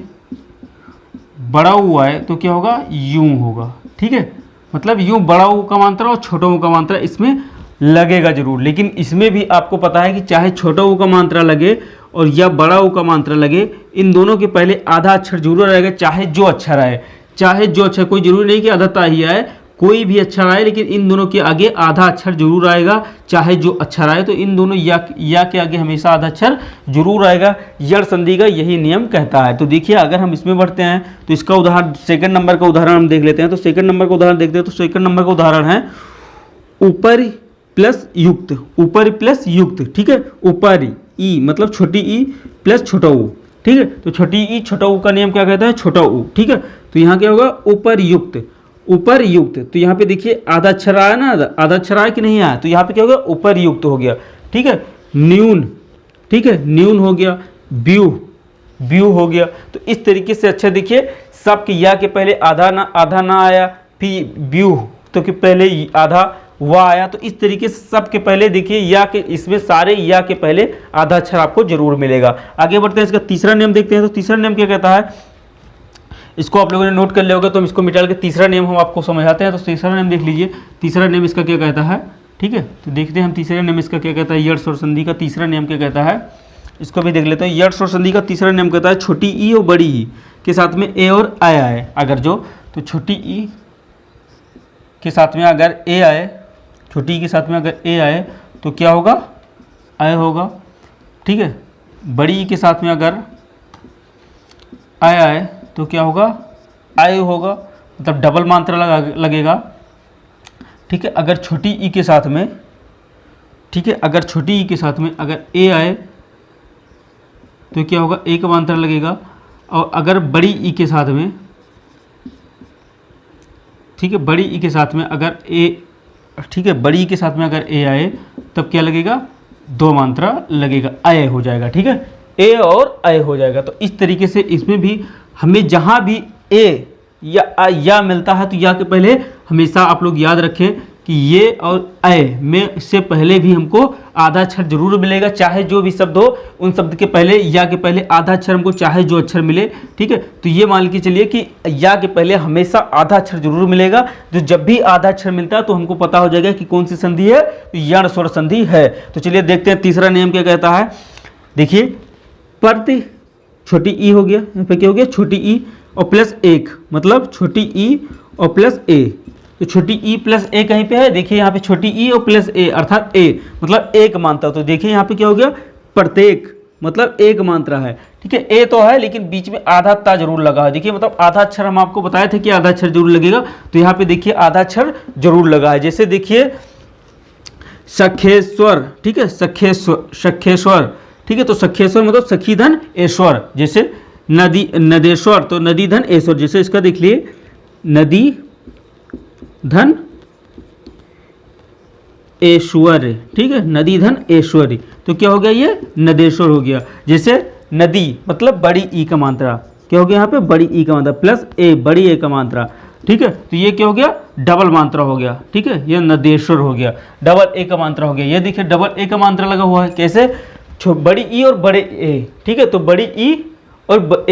बड़ा ऊ आए तो क्या होगा, यूं होगा, ठीक है। मतलब यूं बड़ा ऊ का मात्रा और छोटा ऊ का मात्रा इसमें लगेगा जरूर, लेकिन इसमें भी आपको पता है कि चाहे छोटा ऊ का मात्रा लगे और या बड़ा ऊ का मात्रा लगे, इन दोनों के पहले आधा अक्षर जरूर रहेगा, चाहे जो अक्षर आए, चाहे जो अक्षर, कोई जरूरी नहीं कि अधता ही आए, कोई भी अक्षर आए, लेकिन इन दोनों के आगे आधा अक्षर जरूर आएगा, चाहे जो अक्षर आए। तो इन दोनों या के आगे हमेशा आधा अक्षर जरूर आएगा, यण संधि का यही नियम कहता है। तो देखिए अगर हम इसमें बढ़ते हैं तो इसका उदाहरण, सेकंड नंबर का उदाहरण हम देख लेते हैं। तो सेकंड नंबर का उदाहरण देखते हैं, तो सेकंड नंबर का उदाहरण है ऊपरी प्लस युक्त, ऊपरी प्लस युक्त, ठीक है। ऊपरी ई मतलब छोटी ई प्लस छोटा ऊ, ठीक है। तो छोटी ई छोटा ऊ का नियम क्या कहता है, छोटा ऊ, ठीक है। तो यहाँ क्या होगा, ऊपर युक्त, ऊपर युक्त, तो यहाँ पे देखिए आधा अक्षर आया ना, आधा अक्षर आया कि नहीं आया, तो यहाँ पे क्या हो गया, ऊपर युक्त हो गया, ठीक है। न्यून, ठीक है, न्यून हो गया, ब्यू, ब्यू हो गया। तो इस तरीके से अच्छा देखिए, सबके या के पहले आधा ना आया, फिर ब्यू तो के पहले आधा वाह आया, तो इस तरीके से सबके पहले देखिए या के, इसमें सारे या के पहले आधा अक्षर आपको जरूर मिलेगा। आगे बढ़ते हैं, इसका तीसरा नियम देखते हैं। तो तीसरा नियम क्या कहता है, इसको आप लोगों ने नोट कर लिया होगा, तो हम इसको मिटा के तीसरा नियम हम आपको समझाते हैं। तो तीसरा नियम देख लीजिए, तीसरा नियम इसका क्या कहता है, ठीक है। तो देखते हैं हम तीसरा नियम इसका क्या कहता है, यण स्वर संधि का तीसरा नियम क्या कहता है, इसको भी देख लेते हैं। यण स्वर संधि का तीसरा नियम कहता है, छोटी ई और बड़ी ई के साथ में ए और आय आए, अगर जो, तो छोटी ई के साथ में अगर ए आए, छोटी ई के साथ में अगर ए आए तो क्या होगा, आय होगा, ठीक है। बड़ी ई के साथ में अगर आय आए तो क्या होगा, आय होगा, मतलब डबल मात्रा लगेगा, ठीक है। अगर छोटी ई के साथ में, ठीक है, अगर छोटी ई के साथ में अगर ए आए तो क्या होगा, ए का मात्रा लगेगा। और अगर बड़ी ई के साथ में, ठीक है, बड़ी ई के साथ में अगर ए, ठीक है, बड़ी ई के साथ में अगर ए आए तब क्या लगेगा, दो मात्रा लगेगा, आय हो जाएगा, ठीक है, ए और आय हो जाएगा। तो इस तरीके से इसमें भी हमें जहाँ भी ए या मिलता है तो या के पहले हमेशा आप लोग याद रखें कि ये और आय में इससे पहले भी हमको आधा अक्षर जरूर मिलेगा, चाहे जो भी शब्द हो उन शब्द के पहले या के पहले आधा अक्षर हमको चाहे जो अक्षर मिले, ठीक है। तो ये मान के चलिए कि या के पहले हमेशा आधा अक्षर जरूर मिलेगा, जो जब भी आधा अक्षर मिलता है तो हमको पता हो जाएगा कि कौन सी संधि है, यण स्वर संधि है। तो चलिए देखते हैं तीसरा नियम क्या कहता है। देखिए प्रति छोटी ई हो गया, यहाँ पे क्या हो गया, छोटी ई और प्लस एक, मतलब छोटी ई और प्लस ए। तो छोटी ई प्लस ए कहीं पे है, देखिए यहाँ पे छोटी ई और प्लस ए अर्थात ए मतलब एक मात्रा। तो देखिए यहाँ पे क्या हो गया, प्रत्येक मतलब एक मात्रा है, ठीक है। ए तो है लेकिन बीच में आधा ता जरूर लगा है, देखिए मतलब आधा अक्षर हम आपको बताए थे कि आधा अक्षर जरूर लगेगा, तो यहाँ पे देखिए आधा अक्षर जरूर लगा है। जैसे देखिए सखेश्वर, ठीक है, सखेश्वर, ठीक है। तो सखेश्वर मतलब सखी धन ऐश्वर, जैसे नदी नदेश्वर तो नदी धन ऐश्वर, जैसे इसका देख लिए नदी धन ऐश्वर्य, ठीक है, नदी धन ऐश्वर्य। तो क्या हो गया, ये नदेश्वर हो गया। जैसे नदी मतलब बड़ी ई का मात्रा, क्या हो गया यहाँ पे बड़ी ई का मात्रा प्लस ए बड़ी ए का मात्रा, ठीक है। तो ये क्या हो गया, डबल मात्रा हो गया, ठीक है, ये नदेश्वर हो गया, डबल ए का मात्रा हो गया। ये देखिए डबल ए का मात्रा लगा हुआ है, कैसे, बड़ी ई और बड़े ए, ठीक है। तो बड़ी ई और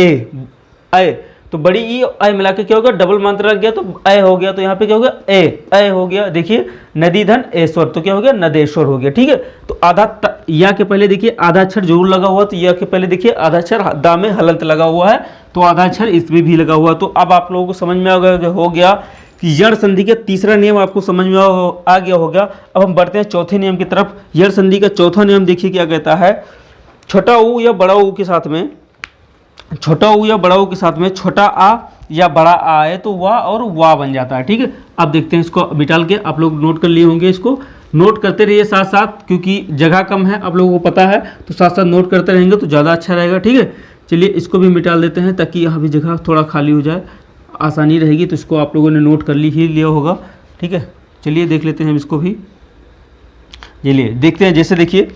ए तो बड़ी ई और ए मिला के क्या होगा, डबल मात्रा लग गया तो ए हो गया। तो यहाँ पे क्या हो गया, ए हो गया। देखिए नदी धन ऐश्वर, तो क्या हो गया, नदेश्वर हो गया, ठीक है। तो आधा या के पहले देखिए आधा अक्षर जरूर लगा हुआ, तो या के पहले देखिए आधा अक्षर दा में हलंत लगा हुआ है, तो आधा अक्षर इसमें भी लगा हुआ। तो अब आप लोगों को समझ में हो गया कि यण संधि का तीसरा नियम आपको समझ में आ गया होगा। अब हम बढ़ते हैं चौथे नियम की तरफ। यण संधि का चौथा नियम देखिए क्या कहता है, छोटा ऊ या बड़ा ऊ के साथ में, छोटा ऊ या बड़ा ऊ के साथ में छोटा आ या बड़ा आ है तो वाह और वाह बन जाता है, ठीक है। अब देखते हैं इसको बिटाल के, आप लोग नोट कर लिए होंगे, इसको नोट करते रहिए साथ साथ, क्योंकि जगह कम है आप लोगों को पता है, तो साथ साथ नोट करते रहेंगे तो ज़्यादा अच्छा रहेगा, ठीक है। चलिए इसको भी मिटाल देते हैं ताकि यहाँ भी जगह थोड़ा खाली हो जाए, आसानी रहेगी। तो इसको आप लोगों ने नोट कर ही लिया होगा, ठीक है। चलिए देख लेते हैं हम इसको भी, चलिए देखते हैं। जैसे देखिए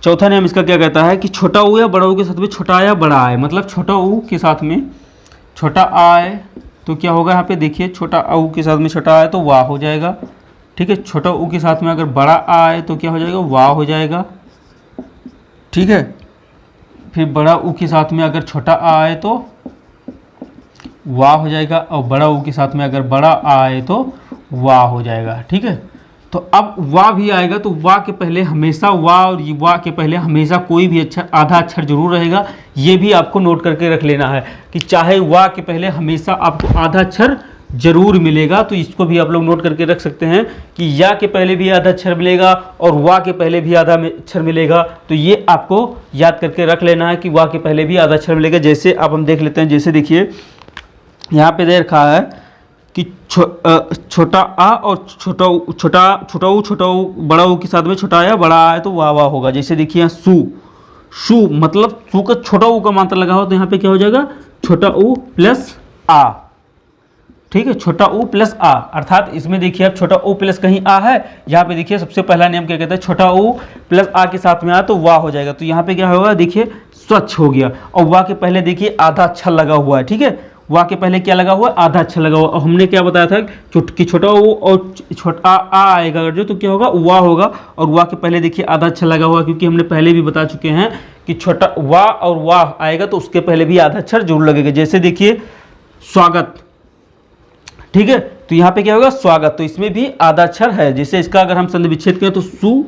चौथा नियम इसका क्या कहता है कि छोटा ऊ या बड़ा ऊ के साथ में छोटा या बड़ा आए, मतलब छोटा ऊ के साथ में छोटा आए तो क्या होगा, यहाँ पे देखिए छोटा ऊ के साथ में छोटा आए तो वाह हो जाएगा, ठीक है। छोटा ऊ के साथ में अगर बड़ा आए तो क्या हो जाएगा, वाह हो जाएगा, ठीक है। फिर बड़ा ऊ के साथ में अगर छोटा आए तो वाह हो जाएगा, और बड़ा ऊ के साथ में अगर बड़ा आए तो वाह हो जाएगा, ठीक है। तो अब वाह भी आएगा तो वाह के पहले हमेशा वाह और वाह के पहले हमेशा कोई भी अक्षर आधा अक्षर जरूर रहेगा। ये भी आपको नोट करके रख लेना है कि चाहे वाह के पहले हमेशा आपको आधा अक्षर जरूर मिलेगा। तो इसको भी आप लोग नोट करके रख सकते हैं कि या के पहले भी आधा अक्षर मिलेगा और वाह के पहले भी आधा अक्षर मिलेगा। तो ये आपको याद करके रख लेना है कि वाह के पहले भी आधा अक्षर मिलेगा। जैसे अब हम देख लेते हैं, जैसे देखिए यहाँ पे दे रखा है कि छोटा आ और छोटा ऊ बड़ा ऊ के साथ में छोटा या बड़ा आ है तो वाह वाह होगा। जैसे देखिए यहाँ सु मतलब सु का छोटा ऊ का मात्रा लगा हो तो यहाँ पे क्या हो जाएगा, छोटा ऊ प्लस आ, ठीक है, छोटा ऊ प्लस आ। अर्थात इसमें देखिए अब छोटा ऊ प्लस कहीं आ है, यहाँ पे देखिए सबसे पहला नियम क्या कहता है, छोटा ऊ प्लस आ के साथ में आ तो वाह हो जाएगा। तो यहाँ पे क्या होगा, देखिए स्वच्छ हो गया। और वाह के पहले देखिए आधा अक्षर लगा हुआ है, ठीक है। वाह के पहले क्या लगा हुआ है, आधा अक्षर लगा हुआ। और हमने क्या बताया था कि छोटा ऊ और छोटा आ आएगा अगर जो, तो क्या होगा, वाह होगा। और वाह के पहले देखिए आधा अक्षर लगा हुआ, क्योंकि हमने पहले भी बता चुके हैं कि छोटा वाह और वाह आएगा तो उसके पहले भी आधा अक्षर जरूर लगेगा। जैसे देखिए स्वागत, ठीक है। तो यहाँ पे क्या होगा, स्वागत, तो इसमें भी आधा अक्षर है। जैसे इसका अगर हम संधि विच्छेद करें तो सु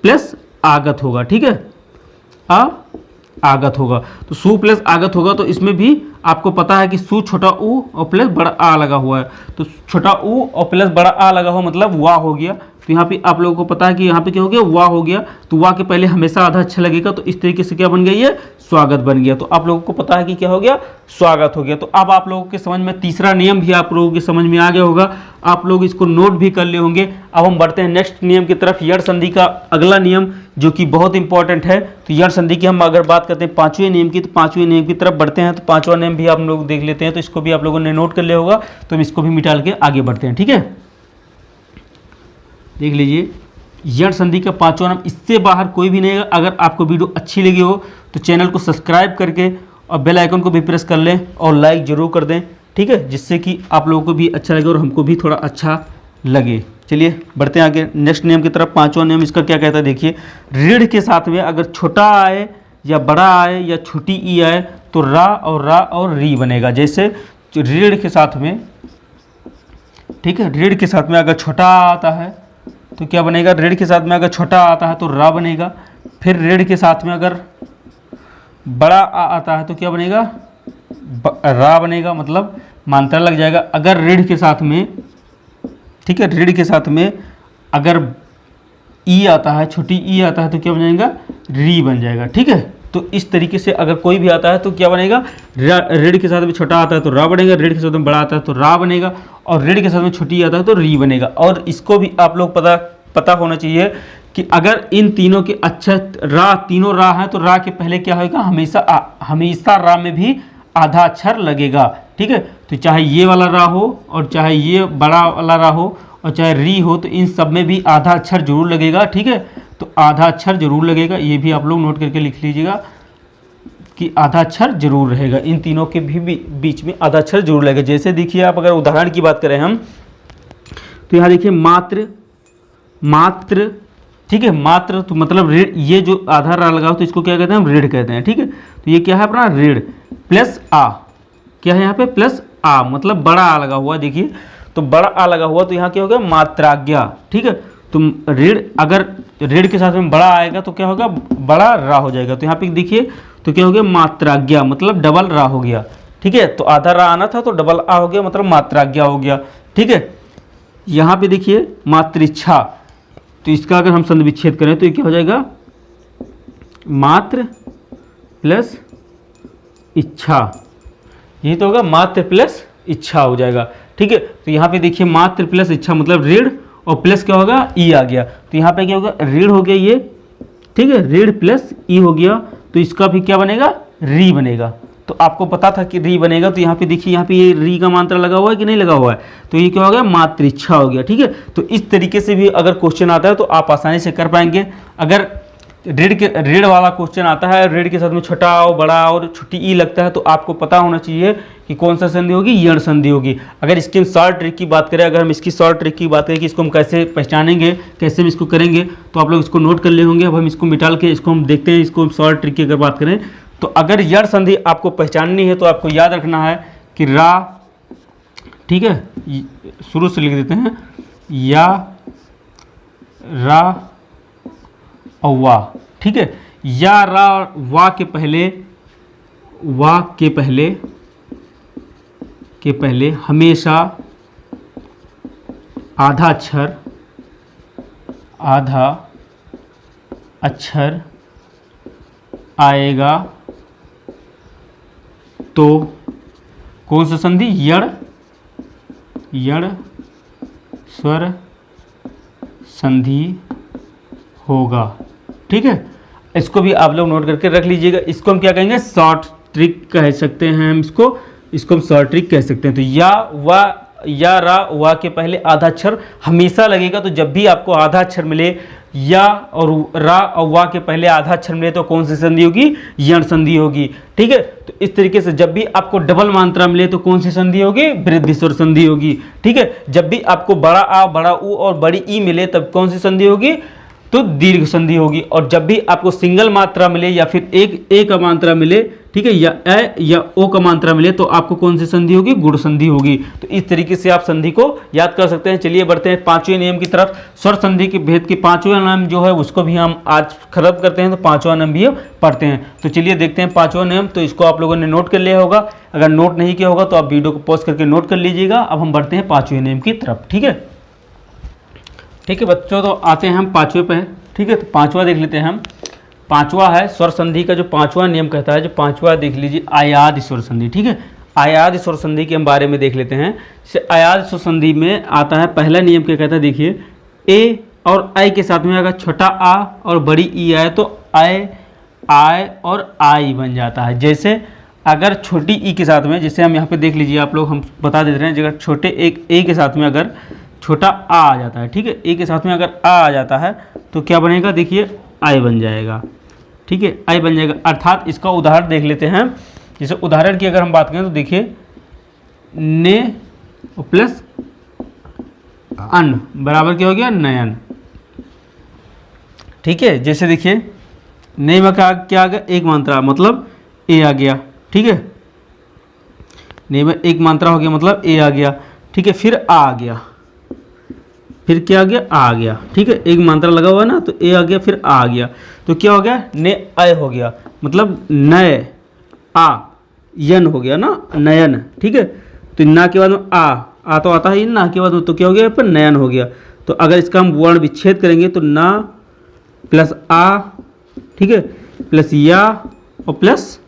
प्लस आगत होगा, ठीक है, आगत होगा। तो सु प्लस आगत होगा। तो इसमें भी आपको पता है कि सु छोटा ऊ और प्लस बड़ा आ लगा हुआ है, तो छोटा ऊ और प्लस बड़ा आ लगा हुआ मतलब वाह हो गया। तो यहाँ पे आप लोगों को पता है कि यहाँ पे क्या हो गया, वाह हो गया। तो वाह के पहले हमेशा आधा अक्षर लगेगा, तो इस तरीके से क्या बन गया, ये स्वागत बन गया। तो आप लोगों को पता है कि क्या हो गया, स्वागत हो गया। तो अब आप लोगों के समझ में तीसरा नियम भी आप लोगों के समझ में आ गया होगा, आप लोग इसको नोट भी कर लिए होंगे। अब हम बढ़ते हैं नेक्स्ट नियम की तरफ, यण संधि का अगला नियम जो कि बहुत इंपॉर्टेंट है। तो यण संधि की हम अगर बात करते हैं पांचवें नियम की, तो पांचवें नियम की तरफ बढ़ते हैं। तो पांचवा नियम भी आप लोग देख लेते हैं, तो इसको भी आप लोगों ने नोट कर लिया होगा। तो हम इसको भी मिटा के आगे बढ़ते हैं, ठीक है। देख लीजिए यण संधि का पांचवा नाम, इससे बाहर कोई भी नहीं है। अगर आपको वीडियो अच्छी लगी हो तो चैनल को सब्सक्राइब करके और बेल आइकन को भी प्रेस कर लें और लाइक जरूर कर दें, ठीक है, जिससे कि आप लोगों को भी अच्छा लगे और हमको भी थोड़ा अच्छा लगे। चलिए बढ़ते हैं आगे नेक्स्ट नियम की तरफ। पांचवा नियम इसका क्या कहता है, देखिए ऋण के साथ में अगर छोटा आए या बड़ा आए या छोटी ई आए तो रा और री बनेगा। जैसे ऋण के साथ में, ठीक है, ऋण के साथ में अगर छोटा आता है तो क्या बनेगा, ऋण के साथ में अगर छोटा आता है तो रा बनेगा। फिर ऋण के साथ में अगर बड़ा आ आता है तो क्या बनेगा, रा बनेगा। मतलब मात्रा लग जाएगा। अगर ऋण के साथ में, ठीक है, ऋण के साथ में अगर ई आता है, छोटी ई आता है तो क्या बन जाएगा, री बन जाएगा। ठीक है, तो इस तरीके से अगर कोई भी आता है तो क्या बनेगा, ऋण के साथ में छोटा आता है तो रा बनेगा, ऋण के साथ में बड़ा आता है तो रा बनेगा, और ऋण के साथ में छोटी आता है तो री बनेगा। और इसको भी आप लोग पता होना चाहिए कि अगर इन तीनों के अक्षर रा, तीनों रा है तो रा के पहले क्या होगा, हमेशा रा में भी आधा अक्षर लगेगा। ठीक है, तो चाहे ये वाला रा हो और चाहे ये बड़ा वाला रा हो और चाहे री हो, तो इन सब में भी आधा अक्षर जरूर लगेगा। ठीक है, तो आधा अक्षर जरूर लगेगा, ये भी आप लोग नोट करके लिख लीजिएगा कि आधा अक्षर जरूर रहेगा, इन तीनों के भी बीच में आधा अक्षर जरूर लगेगा। जैसे देखिए, आप अगर उदाहरण की बात करें हम, तो यहाँ देखिए मात्र, ठीक है, मात्र तो मतलब ऋण, ये जो आधा रा लगाओ तो इसको क्या कहते हैं, हम ऋण कहते हैं। ठीक है, तो ये क्या है अपना ऋण प्लस आ, क्या है यहाँ पे प्लस आ, मतलब बड़ा आ लगा हुआ। देखिए, तो बड़ा आ लगा हुआ तो यहाँ क्या होगा, मात्राज्ञा। ठीक है, तो ऋण, अगर ऋण के साथ में बड़ा आएगा तो क्या होगा, बड़ा रा हो जाएगा। तो यहाँ पे देखिए, तो क्या हो गया, मात्राज्ञा, मतलब डबल रा हो गया। ठीक है, तो आधा रा आना था तो डबल आ हो गया, मतलब मात्राज्ञा हो गया। ठीक है, यहाँ पे देखिए मातृच्छा, तो इसका अगर हम संधि विच्छेद करें तो ये क्या हो जाएगा, मात्र प्लस इच्छा, यही तो होगा, मात्र प्लस इच्छा हो जाएगा। ठीक है, तो यहाँ पे देखिए मात्र प्लस इच्छा मतलब ऋण, और प्लस क्या होगा, ई आ गया, तो यहाँ पे क्या होगा, ऋण हो गया ये। ठीक है, ऋण प्लस ई हो गया, तो इसका भी क्या बनेगा, री बनेगा। तो आपको पता था कि री बनेगा, तो यहाँ पे देखिए, यहाँ पे ये री का मात्रा लगा हुआ है कि नहीं लगा हुआ है, तो ये क्या हो गया, मातृच्छा हो गया। ठीक है, तो इस तरीके से भी अगर क्वेश्चन आता है तो आप आसानी से कर पाएंगे। अगर ऋण वाला क्वेश्चन आता है, ऋण के साथ में छोटा और बड़ा और छोटी ई लगता है, तो आपको पता होना चाहिए कि कौन सा संधि होगी, यण संधि होगी। अगर इसकी शॉर्ट ट्रिक की बात करें, अगर हम इसकी शॉर्ट ट्रिक की बात करें कि इसको हम कैसे पहचानेंगे, कैसे हम इसको करेंगे, तो आप लोग इसको नोट कर ले होंगे। अब हम इसको मिटाल के इसको हम देखते हैं, इसको हम शॉर्ट ट्रिक की अगर बात करें तो अगर यण संधि आपको पहचाननी है तो आपको याद रखना है कि रा, ठीक है, शुरू से लिख देते हैं, या रा और वा। ठीक है, या रा वा के पहले हमेशा आधा अक्षर आएगा, तो कौन सा संधि, यण स्वर संधि होगा। ठीक है, इसको भी आप लोग नोट करके रख लीजिएगा। इसको हम क्या कहेंगे, शॉर्ट ट्रिक कह सकते हैं हम इसको हम शॉर्ट ट्रिक कह सकते हैं। तो या रा वा के पहले आधा अक्षर हमेशा लगेगा, तो जब भी आपको आधा अक्षर मिले, या और रा और वा के पहले आधा अक्षर मिले, तो कौन सी संधि होगी, यण संधि होगी। ठीक है, तो इस तरीके से जब भी आपको डबल मात्रा मिले तो कौन सी संधि होगी, वृद्धि स्वर संधि होगी। ठीक है, जब भी आपको बड़ा आ, बड़ा ऊ और बड़ी ई मिले तब कौन सी संधि होगी, तो दीर्घ संधि होगी। और जब भी आपको सिंगल मात्रा मिले या फिर एक का मात्रा मिले, ठीक है, या ए या ओ का मात्रा मिले, तो आपको कौन सी संधि होगी, गुण संधि होगी। तो इस तरीके से आप संधि को याद कर सकते हैं। चलिए बढ़ते हैं पांचवें नियम की तरफ। स्वर संधि के भेद के पांचवें नियम जो है उसको भी हम आज खत्म करते हैं, तो पांचवा नियम भी पढ़ते हैं। तो चलिए देखते हैं पांचवा नियम। तो इसको आप लोगों ने नोट कर लिया होगा, अगर नोट नहीं किया होगा तो आप वीडियो को पॉज करके नोट कर लीजिएगा। अब हम बढ़ते हैं पांचवें नियम की तरफ। ठीक है बच्चों, तो आते हैं हम पांचवें पे। ठीक है, तो पांचवा देख लेते हैं हम। पांचवा है स्वर संधि का जो पांचवा नियम कहता है, जो पांचवा देख लीजिए, आयाद स्वर संधि। ठीक है, आयाद स्वर संधि के हम बारे में देख लेते हैं। आयाद स्वर संधि में आता है, पहला नियम क्या कहता है, देखिए, ए और आई के साथ में अगर छोटा आ और बड़ी ई आए तो आय और आई बन जाता है। जैसे अगर छोटी ई के साथ में, जैसे हम यहाँ पे देख लीजिए, आप लोग हम बता देते हैं, अगर छोटे एक ए के साथ में अगर छोटा आ जाता है, ठीक है, ए के साथ में अगर आ जाता है तो क्या बनेगा, देखिए, आई बन जाएगा। ठीक है, आई बन जाएगा। अर्थात इसका उदाहरण देख लेते हैं। जैसे उदाहरण की अगर हम बात करें तो देखिए, ने प्लस अन बराबर क्या हो गया, नयन। ठीक है, जैसे देखिए, ने में क्या आ गया, एक मात्रा, मतलब ए आ गया। ठीक है, ने में एक मात्रा हो गया, मतलब ए आ गया। ठीक है, फिर आ गया, फिर क्या आ गया, आ गया। ठीक है, एक मात्रा लगा हुआ है ना, तो ए आ गया, फिर आ गया, तो क्या हो गया, ने अय हो गया, मतलब नय आ यन हो गया ना, नयन। ठीक है, तो ना के बाद में आ तो आता है ना के बाद में, तो क्या हो गया यहाँ पर नयन हो गया। तो अगर इसका हम वर्ण विच्छेद करेंगे तो ना प्लस आ, ठीक है, प्लस या और प्लस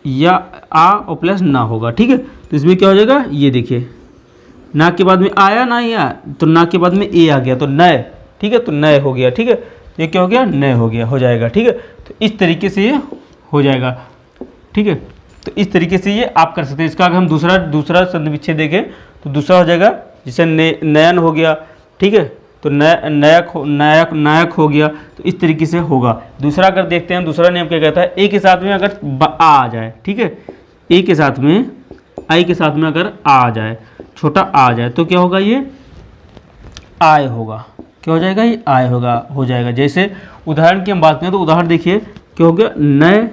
या आ और प्लस ना होगा, ठीक है। तो इसमें क्या हो जाएगा, ये देखिए ना के बाद में आया ना या, तो ना के बाद में ए आ गया तो नए, ठीक है, तो नए हो गया, ठीक है। तो ये क्या हो गया, नए हो गया, हो जाएगा, ठीक है। तो इस तरीके से ये हो जाएगा, ठीक है। तो इस तरीके से ये आप कर सकते हैं। इसका अगर हम दूसरा संधि विच्छेद देखें तो दूसरा हो जाएगा, जैसे नयन हो गया, ठीक है, तो नायक हो गया। तो इस तरीके से होगा। दूसरा अगर देखते हैं, दूसरा नियम क्या कहता है, ए के साथ में अगर आ जाए, ठीक है, ए के साथ में आई के साथ में अगर आ जाए, छोटा आ जाए, तो क्या होगा, ये आय होगा। क्या हो जाएगा, ये आय होगा, हो जाएगा। जैसे उदाहरण की हम बात करें तो उदाहरण देखिए, क्या हो गया, नए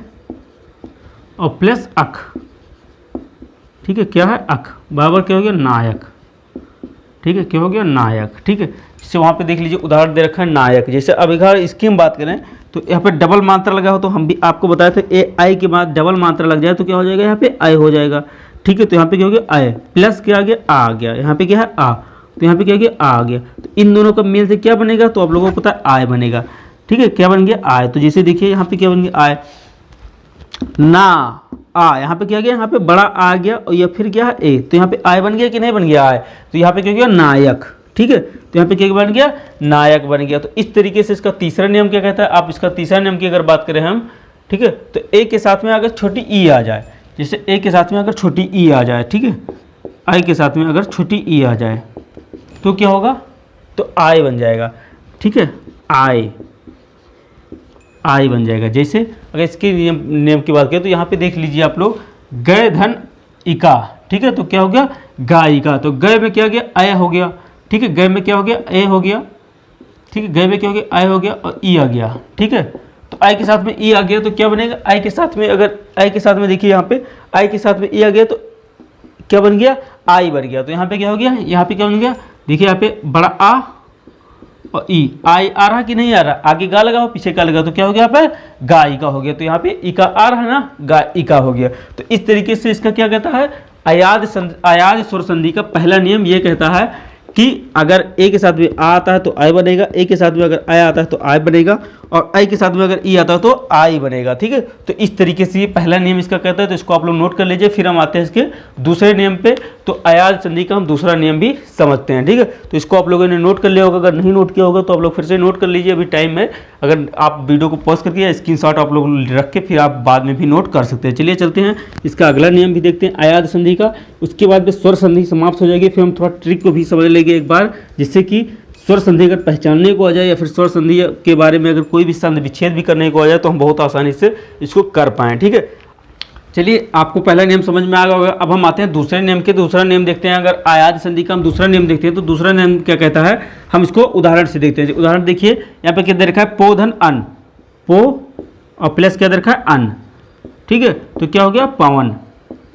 और प्लस अख, ठीक है, क्या है अख, बराबर क्या हो गया, नायक, ठीक है, क्या हो गया, नायक, ठीक है। जैसे वहाँ पे देख लीजिए उदाहरण दे रखा है नायक। जैसे अब अगर इसकी हम बात करें तो यहाँ पे डबल मात्रा लगा हो, तो हम भी आपको बताए थे ए आई के बाद डबल मात्रा लग जाए तो क्या हो जाएगा, यहाँ पे आई हो जाएगा, ठीक है। तो यहाँ पे क्या हो गया, आय प्लस क्या आ गया, आ गया, यहाँ पे क्या है आ, तो यहाँ पे क्या हो गया, आ गया। तो इन दोनों का मेल से क्या बनेगा, तो आप लोगों को पता है आय बनेगा, ठीक है। क्या बन गया, आय। तो जैसे देखिए यहाँ पे क्या बन गया, आय ना आ, यहाँ पे क्या गया, यहाँ पे बड़ा आ गया और या फिर क्या है ए, तो यहाँ पे आय बन गया कि नहीं बन गया, आय। तो यहाँ पे क्या गया, नायक, ठीक है। तो यहाँ पे क्या बन गया, नायक बन गया। तो इस तरीके से इसका तीसरा नियम क्या कहता है, आप इसका तीसरा नियम की अगर बात करें हम, ठीक है, तो ए के साथ में अगर छोटी ई आ जाए, जैसे ए के साथ में अगर छोटी ई आ जाए, ठीक है, आई के साथ में अगर छोटी ई आ जाए तो क्या होगा, तो आय बन जाएगा, ठीक है, आय बन जाएगा। जैसे अगर इसके नियम की बात करें तो यहाँ पे देख लीजिए आप लोग, गय धन इका, ठीक है, तो क्या हो गया, गायिका। तो गय में क्या हो गया, अय हो गया, ठीक है, गय में क्या हो गया, ए हो गया, ठीक है, गय में क्या हो गया, आय हो गया और ई आ गया, ठीक है। तो आई के साथ में ई आ गया तो क्या बनेगा, आई के साथ में अगर आई के साथ में देखिए यहाँ पे आई के साथ में ई आ गया तो क्या बन गया, आई बन गया। तो यहाँ पे क्या हो गया, यहाँ पे क्या बन गया, देखिए यहाँ पे बड़ा आ और ई, आई आ रहा कि नहीं आ रहा, आगे गा लगा हो पीछे का लगा, तो क्या हो गया, यहाँ पे गायिका हो गया। तो यहाँ पे इका आ रहा है ना, गायिका हो गया। तो इस तरीके से इसका क्या कहता है, अयाद स्वर संधि का पहला नियम ये कहता है कि अगर ए के साथ में आ आता है तो आई बनेगा, ए के साथ में अगर आय आता है तो आई बनेगा, और आई के साथ में अगर ई आता है तो आई बनेगा, ठीक है। तो इस तरीके से ये पहला नियम इसका कहता है। तो इसको आप लोग नोट कर लीजिए। फिर हम आते हैं इसके दूसरे नियम पे। तो अयाद संधि का हम दूसरा नियम भी समझते हैं, ठीक है। तो इसको आप लोगों ने नोट कर लिया होगा, अगर नहीं नोट किया होगा तो आप लोग फिर से नोट कर लीजिए, अभी टाइम है। अगर आप वीडियो को पॉज करके या स्क्रीनशॉट आप लोग रख के फिर आप बाद में भी नोट कर सकते हैं। चलिए चलते हैं, इसका अगला नियम भी देखते हैं अयाद संधि का। उसके बाद में स्वर संधि समाप्त हो जाएगी। फिर हम थोड़ा ट्रिक को भी समझ लेंगे एक बार, जिससे कि स्वर संधि अगर पहचानने को आ जाए या फिर स्वर संधि के बारे में अगर कोई भी संधि विच्छेद भी करने को आ जाए तो हम बहुत आसानी से इसको कर पाएँ, ठीक है। चलिए, आपको पहला नियम समझ में आ गया होगा। अब हम आते हैं दूसरे नियम के। दूसरा नियम देखते हैं। अगर अयाद संधि का हम दूसरा नियम देखते हैं तो दूसरा नियम क्या कहता है, हम इसको उदाहरण से देखते हैं। उदाहरण देखिए, यहाँ पे क्या दे रखा है, पो धन अन, पो और प्लस क्या दे रखा है, अन, ठीक है। तो क्या हो गया, पवन,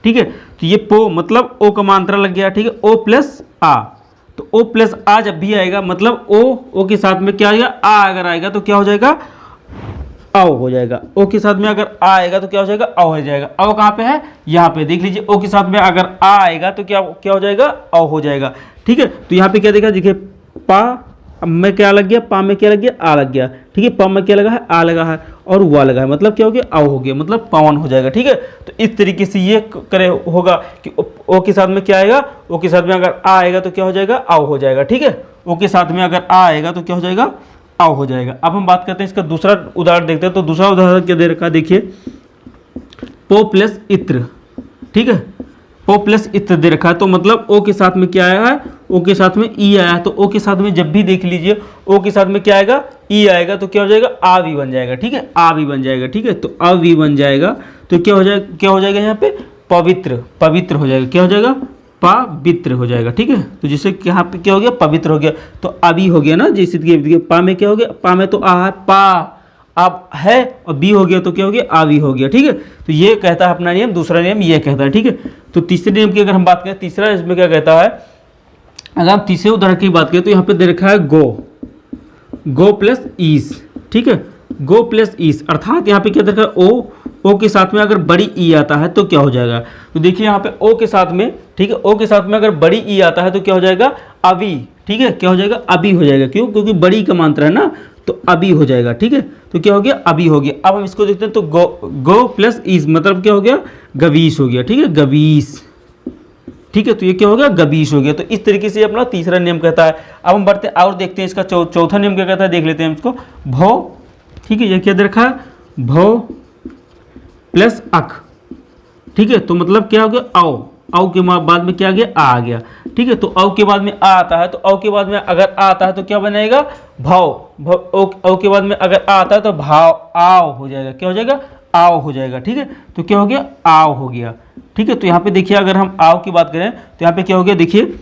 ठीक है। तो ये पो मतलब ओ का मात्रा लग गया, ठीक है, ओ प्लस आ। तो ओ प्लस आ जब भी आएगा मतलब ओ के साथ में क्या आएगा, आ अगर आएगा तो क्या हो जाएगा, आओ हो जाएगा। ओ के साथ में अगर आ आएगा तो क्या हो जाएगा, आओ हो जाएगा। आओ कहाँ पे है, यहाँ पे देख लीजिए। ओ के साथ में अगर आ आएगा तो क्या हो जाएगा, आओ हो जाएगा, ठीक है। तो यहाँ पे क्या देखा, देखिए पा में क्या लग गया, पा में क्या लग गया, आ लग गया, ठीक है। पा में क्या लगा है, आ लगा है और वा लगा है, मतलब क्या हो गया, आओ हो गया, मतलब पवन हो जाएगा, ठीक है। तो इस तरीके से ये करे होगा कि ओ के साथ में क्या आएगा, ओ के साथ में अगर आ आएगा तो क्या हो जाएगा, आओ हो जाएगा, ठीक है। ओ के साथ में अगर आ आएगा तो क्या हो जाएगा, आओ हो जाएगा। अब हम बात करते हैं इसका दूसरा उदाहरण देखते हैं। तो दूसरा उदाहरण क्या दे रखा है, देखिए पो प्लस इत्र, ठीक है। ओ प्लस इत्र दे रखा है तो मतलब ओ के साथ में क्या आया है, ओ के साथ में ई आया है। तो ओ के साथ में जब भी देख लीजिए ओ के साथ में क्या आएगा, ई आएगा तो क्या हो जाएगा, आ भी बन जाएगा, ठीक है, आ भी बन जाएगा, ठीक है। तो आ भी बन जाएगा तो क्या हो जाएगा यहाँ पे, पवित्र हो जाएगा। क्या हो जाएगा, पवित्र हो जाएगा, ठीक है। तो जैसे यहाँ पे क्या हो गया, पवित्र हो गया। तो अभी हो गया ना, जैसे पा में क्या हो गया, पा में तो आ है, पा अब है और बी हो गया तो क्या हो गया, आ भी हो गया, ठीक है। तो ये कहता है अपना नियम। दूसरा नियम ये कहता है, ठीक है। तो तीसरे नियम की अगर हम बात करें, तीसरा इसमें क्या कहता है, अगर हम तीसरे उदाहरण की बात करें तो यहाँ पे दे रखा है गो प्लस ईस, ठीक है। गो प्लस ईस अर्थात यहाँ पे क्या दे रखा है, ओ ओ के साथ में अगर बड़ी ई आता है तो क्या हो जाएगा? तो देखिए यहाँ पे ओ के साथ में, ठीक है, ओ के साथ में अगर बड़ी ई आता है तो क्या हो जाएगा? अभी, ठीक है, क्या हो जाएगा? अभी हो जाएगा। क्यों? क्योंकि बड़ी का मात्रा है ना, तो अभी हो जाएगा। ठीक है, तो क्या हो गया? अभी हो गया। अब हम इसको देखते हैं, तो गो प्लस ईज मतलब क्या हो गया? गवीश हो गया। ठीक है, गवीश। ठीक है, तो ये क्या हो गया? गवीश हो गया। तो इस तरीके से अपना तीसरा नियम कहता है। अब हम बढ़ते हैं और देखते हैं इसका चौथा नियम क्या कहता है, देख लेते हैं इसको। भौ, ठीक है, ये क्या दे रखा है? भौ प्लस अक। ठीक है, तो मतलब क्या हो गया? आओ। औ के बाद में क्या आ गया? आ गया। ठीक है, तो औ के बाद में आ आता है, तो औ के बाद में अगर आ आता है तो क्या बनेगा? भाव। औ के बाद में अगर आ आता है तो भाव आओ हो जाएगा। क्या हो जाएगा? आओ हो जाएगा। ठीक है, तो क्या हो गया? आओ हो गया। ठीक है, तो यहाँ पे देखिए अगर हम आओ की बात करें तो यहाँ पे क्या हो गया? देखिए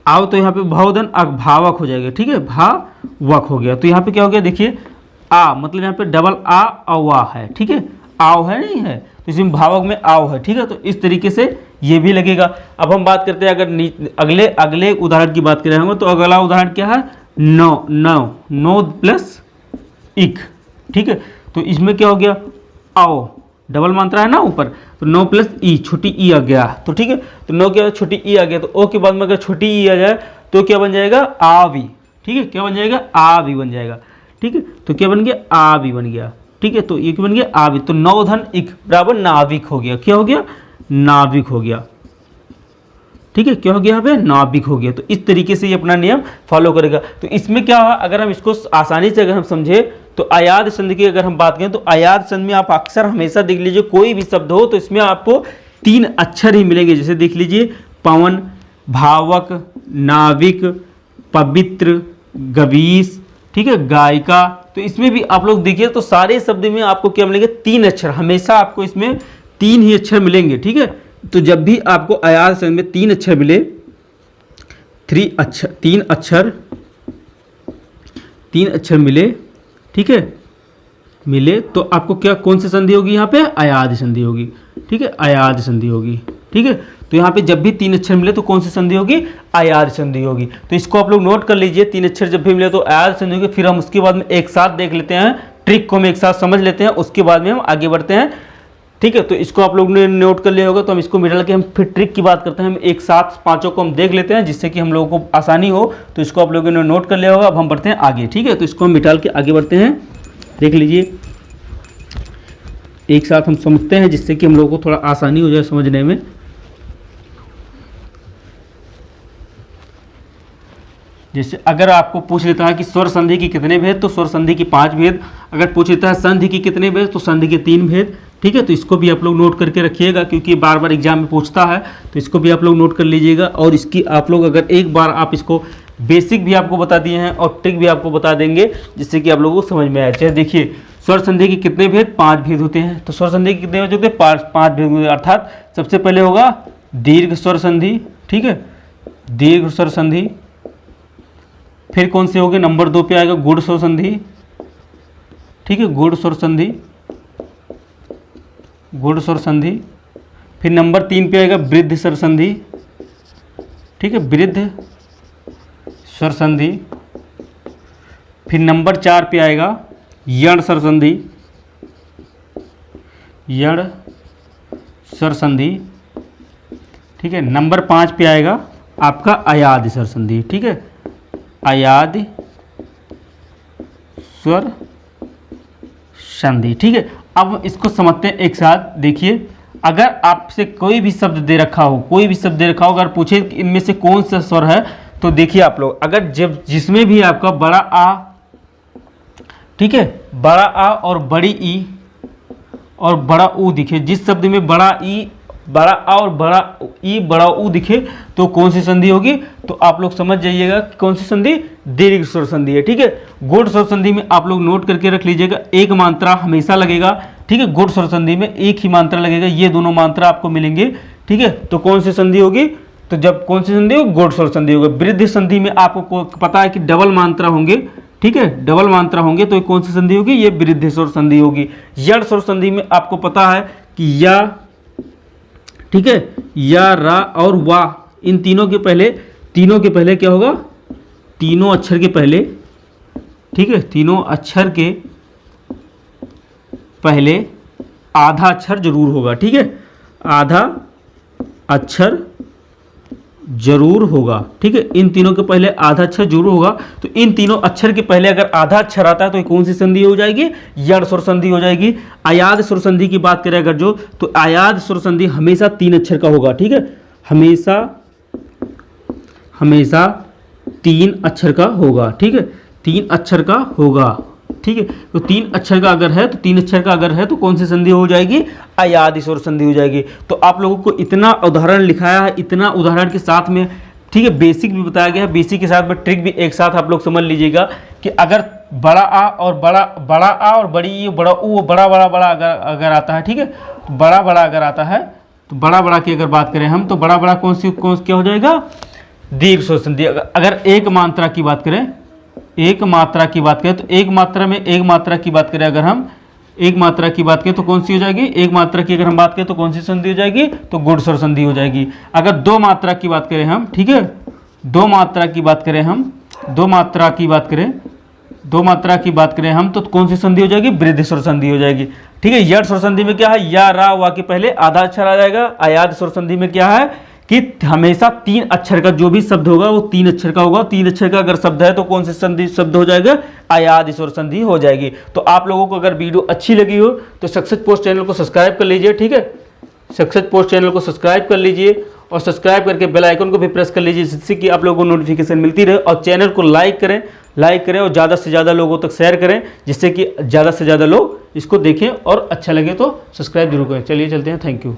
आओ, तो यहाँ पे भावधन भावक हो जाएगा। ठीक है, भावक हो गया। तो यहाँ पे क्या हो गया? देखिए आ मतलब यहाँ पे डबल आ अवा है। ठीक है, आओ है नहीं है, तो इसमें भावक में आओ है। ठीक है, तो इस तरीके से ये भी लगेगा। अब हम बात करते हैं अगर अगले उदाहरण की बात करें हम, तो अगला उदाहरण क्या है? नो, नो, नो प्लस इक। ठीक है, तो इसमें क्या हो गया? आओ, डबल मात्रा है ना ऊपर, तो नो प्लस ई, छोटी ई आ गया। तो ठीक है, तो नो क्या? छोटी ई आ गया। तो ओ के बाद में अगर छोटी ई आ जाए तो क्या बन जाएगा? आ भी। ठीक है, क्या बन जाएगा? आ भी बन जाएगा। ठीक है, तो क्या बन गया? आ भी बन गया। ठीक है, तो ये क्या बन गया? आ भी। तो नौ धन इक बराबर नाविक हो गया। क्या हो गया? नाविक हो गया। ठीक है, क्या हो गया? यहाँ पे नाविक हो गया। तो इस तरीके से ये अपना नियम फॉलो करेगा। तो इसमें क्या है, अगर हम इसको आसानी से अगर हम समझे तो अयाद संधि की अगर हम बात करें तो अयाद संधि में आप अक्सर हमेशा देख लीजिए कोई भी शब्द हो तो इसमें आपको 3 अक्षर ही मिलेंगे। जैसे देख लीजिए पवन, भावक, नाविक, पवित्र, गवीश, ठीक है, गायिका। तो इसमें भी आप लोग देखिए तो सारे शब्द में आपको क्या मिलेंगे? 3 अक्षर। हमेशा आपको इसमें 3 ही अक्षर मिलेंगे। ठीक है, तो जब भी आपको अयाद संधि में 3 अक्षर मिले, 3 अक्षर मिले, ठीक है, मिले तो आपको क्या कौन सी संधि होगी? यहाँ पे अयाद संधि होगी। ठीक है, अयाद संधि होगी। ठीक है, तो यहाँ पे जब भी 3 अक्षर मिले तो कौन सी संधि होगी? अयाद संधि होगी। तो इसको आप लोग नोट कर लीजिए, 3 अक्षर जब भी मिले तो अयाद संधि होगी। फिर हम उसके बाद में एक साथ देख लेते हैं, ट्रिक को हम एक साथ समझ लेते हैं, उसके बाद में हम आगे बढ़ते हैं। ठीक है, तो इसको आप लोग ने नोट कर लिया होगा। तो हम इसको मिला के हम फिर ट्रिक की बात करते हैं। हम एक साथ पांचों को हम देख लेते हैं जिससे कि हम लोगों को आसानी हो। तो इसको आप लोगों ने नोट कर लिया होगा। अब हम बढ़ते हैं आगे। ठीक है, तो इसको हम मिटाल के आगे बढ़ते हैं। देख लीजिए, एक साथ हम समझते हैं जिससे कि हम लोगों को थोड़ा आसानी हो जाए समझने में। जैसे अगर आपको पूछ लेता है कि स्वर संधि की कितने भेद, तो स्वर संधि की 5 भेद। अगर पूछ लेता है संधि की कितने भेद, तो संधि के 3 भेद। ठीक है, तो इसको भी आप लोग नोट करके रखिएगा क्योंकि बार बार एग्जाम में पूछता है, तो इसको भी आप लोग नोट कर लीजिएगा। और इसकी आप लोग अगर एक बार आप इसको बेसिक भी आपको बता दिए हैं और ट्रिक भी आपको बता देंगे जिससे कि आप लोगों को समझ में आए। चाहे देखिए स्वर संधि के कितने भेद? 5 भेद होते हैं। तो स्वर संधि के कितने भेद होते हैं? 5 भेद होते हैं। अर्थात सबसे पहले होगा दीर्घ स्वर संधि। ठीक है, दीर्घ स्वर संधि। फिर कौन से होंगे? नंबर 2 पे आएगा गुड़ स्वर संधि। ठीक है, गुड़ स्वर संधि, गुड़ स्वर संधि। फिर नंबर 3 पे आएगा वृद्ध स्वर संधि। ठीक है, वृद्ध स्वर संधि। फिर नंबर 4 पे आएगा यण स्वर संधि, यण स्वर संधि। ठीक है, नंबर 5 पे आएगा आपका अयाद स्वर संधि। ठीक है, अयाद स्वर संधि। ठीक है, अब इसको समझते हैं एक साथ। देखिए अगर आपसे कोई भी शब्द दे रखा हो, कोई भी शब्द दे रखा हो, अगर पूछे कि इनमें से कौन सा स्वर है, तो देखिए आप लोग अगर जब जिसमें भी आपका बड़ा आ, ठीक है, बड़ा आ और बड़ी ई और बड़ा ऊ दिखे, जिस शब्द में बड़ा ई, बड़ा आ और बड़ा ई, बड़ा ऊ दिखे तो कौन सी संधि होगी? तो आप लोग समझ जाइएगा कि कौन सी संधि? दीर्घ स्वर संधि है। ठीक है, गुड़ स्वर संधि में आप लोग नोट करके रख लीजिएगा, एक मात्रा हमेशा लगेगा। ठीक है, गुड़ स्वर संधि में एक ही मात्रा लगेगा, ये दोनों मात्रा आपको मिलेंगे। ठीक है, तो कौन सी संधि होगी? तो जब कौन सी संधि होगी? गुड़ स्वर संधि होगी। वृद्ध संधि में आपको पता है कि डबल मात्रा होंगे। ठीक है, डबल मात्रा होंगे तो कौन सी संधि होगी? ये वृद्ध स्वर संधि होगी। यण स्वर संधि में आपको पता है कि या, ठीक है, या, रा और वा, इन तीनों के पहले क्या होगा? तीनों अक्षर के पहले, ठीक है, तीनों अक्षर के पहले आधा अक्षर जरूर होगा, ठीक है, आधा अक्षर जरूर होगा, ठीक है, इन तीनों के पहले आधा अक्षर जरूर होगा। तो इन तीनों अक्षर के पहले अगर आधा अक्षर आता है तो ये कौन सी संधि हो जाएगी? यण स्वर संधि हो जाएगी। आयाद स्वर संधि की बात करें अगर जो, तो आयाद स्वर संधि हमेशा 3 अक्षर का होगा, ठीक है, हमेशा 3 अक्षर का होगा, ठीक है, 3 अक्षर का होगा, ठीक है। तो 3 अक्षर का अगर है तो 3 अक्षर का अगर है तो कौन सी संधि हो जाएगी? अयाद स्वर संधि हो जाएगी। तो आप लोगों को इतना उदाहरण लिखाया है, इतना उदाहरण के साथ में, ठीक है, बेसिक भी बताया गया है, बेसिक के साथ में ट्रिक भी एक साथ आप लोग समझ लीजिएगा कि अगर बड़ा आ और बड़ा आ और बड़ी ई बड़ा ऊ बड़ा अगर आता है, ठीक है, तो बड़ा अगर आता है तो बड़ा की अगर बात करें हम तो बड़ा कौन क्या हो जाएगा? दीर्घ स्वर संधि। अगर एक मात्रा की बात करें, एक मात्रा की बात करें तो एक मात्रा की बात करें अगर हम एक मात्रा की बात करें तो कौन सी हो जाएगी? एक मात्रा की अगर हम बात करें तो कौन सी संधि हो जाएगी? तो गुण स्वर संधि हो जाएगी। अगर 2 मात्रा की बात करें हम, ठीक है, 2 मात्रा की बात करें हम, 2 मात्रा की बात करें हम तो कौन सी संधि हो जाएगी? वृद्धि स्वर संधि हो जाएगी, ठीक है। यण स्वर संधि में क्या है? या रा वा के पहले आधा अक्षर आ जाएगा। अयाद स्वर संधि में क्या है कि हमेशा 3 अक्षर का जो भी शब्द होगा वो 3 अक्षर का होगा। 3 अक्षर का अगर शब्द है तो कौन से संधि शब्द हो जाएगा? अयाद स्वर संधि हो जाएगी। तो आप लोगों को अगर वीडियो अच्छी लगी हो तो सक्सेस पोस्ट चैनल को सब्सक्राइब कर लीजिए, ठीक है, सक्सेस पोस्ट चैनल को सब्सक्राइब कर लीजिए और सब्सक्राइब करके बेल आइकन को भी प्रेस कर लीजिए, जिससे कि आप लोगों को नोटिफिकेशन मिलती रहे। और चैनल को लाइक करें और ज़्यादा से ज़्यादा लोगों तक शेयर करें, जिससे कि ज़्यादा से ज़्यादा लोग इसको देखें और अच्छा लगे तो सब्सक्राइब जरूर करें। चलिए चलते हैं, थैंक यू।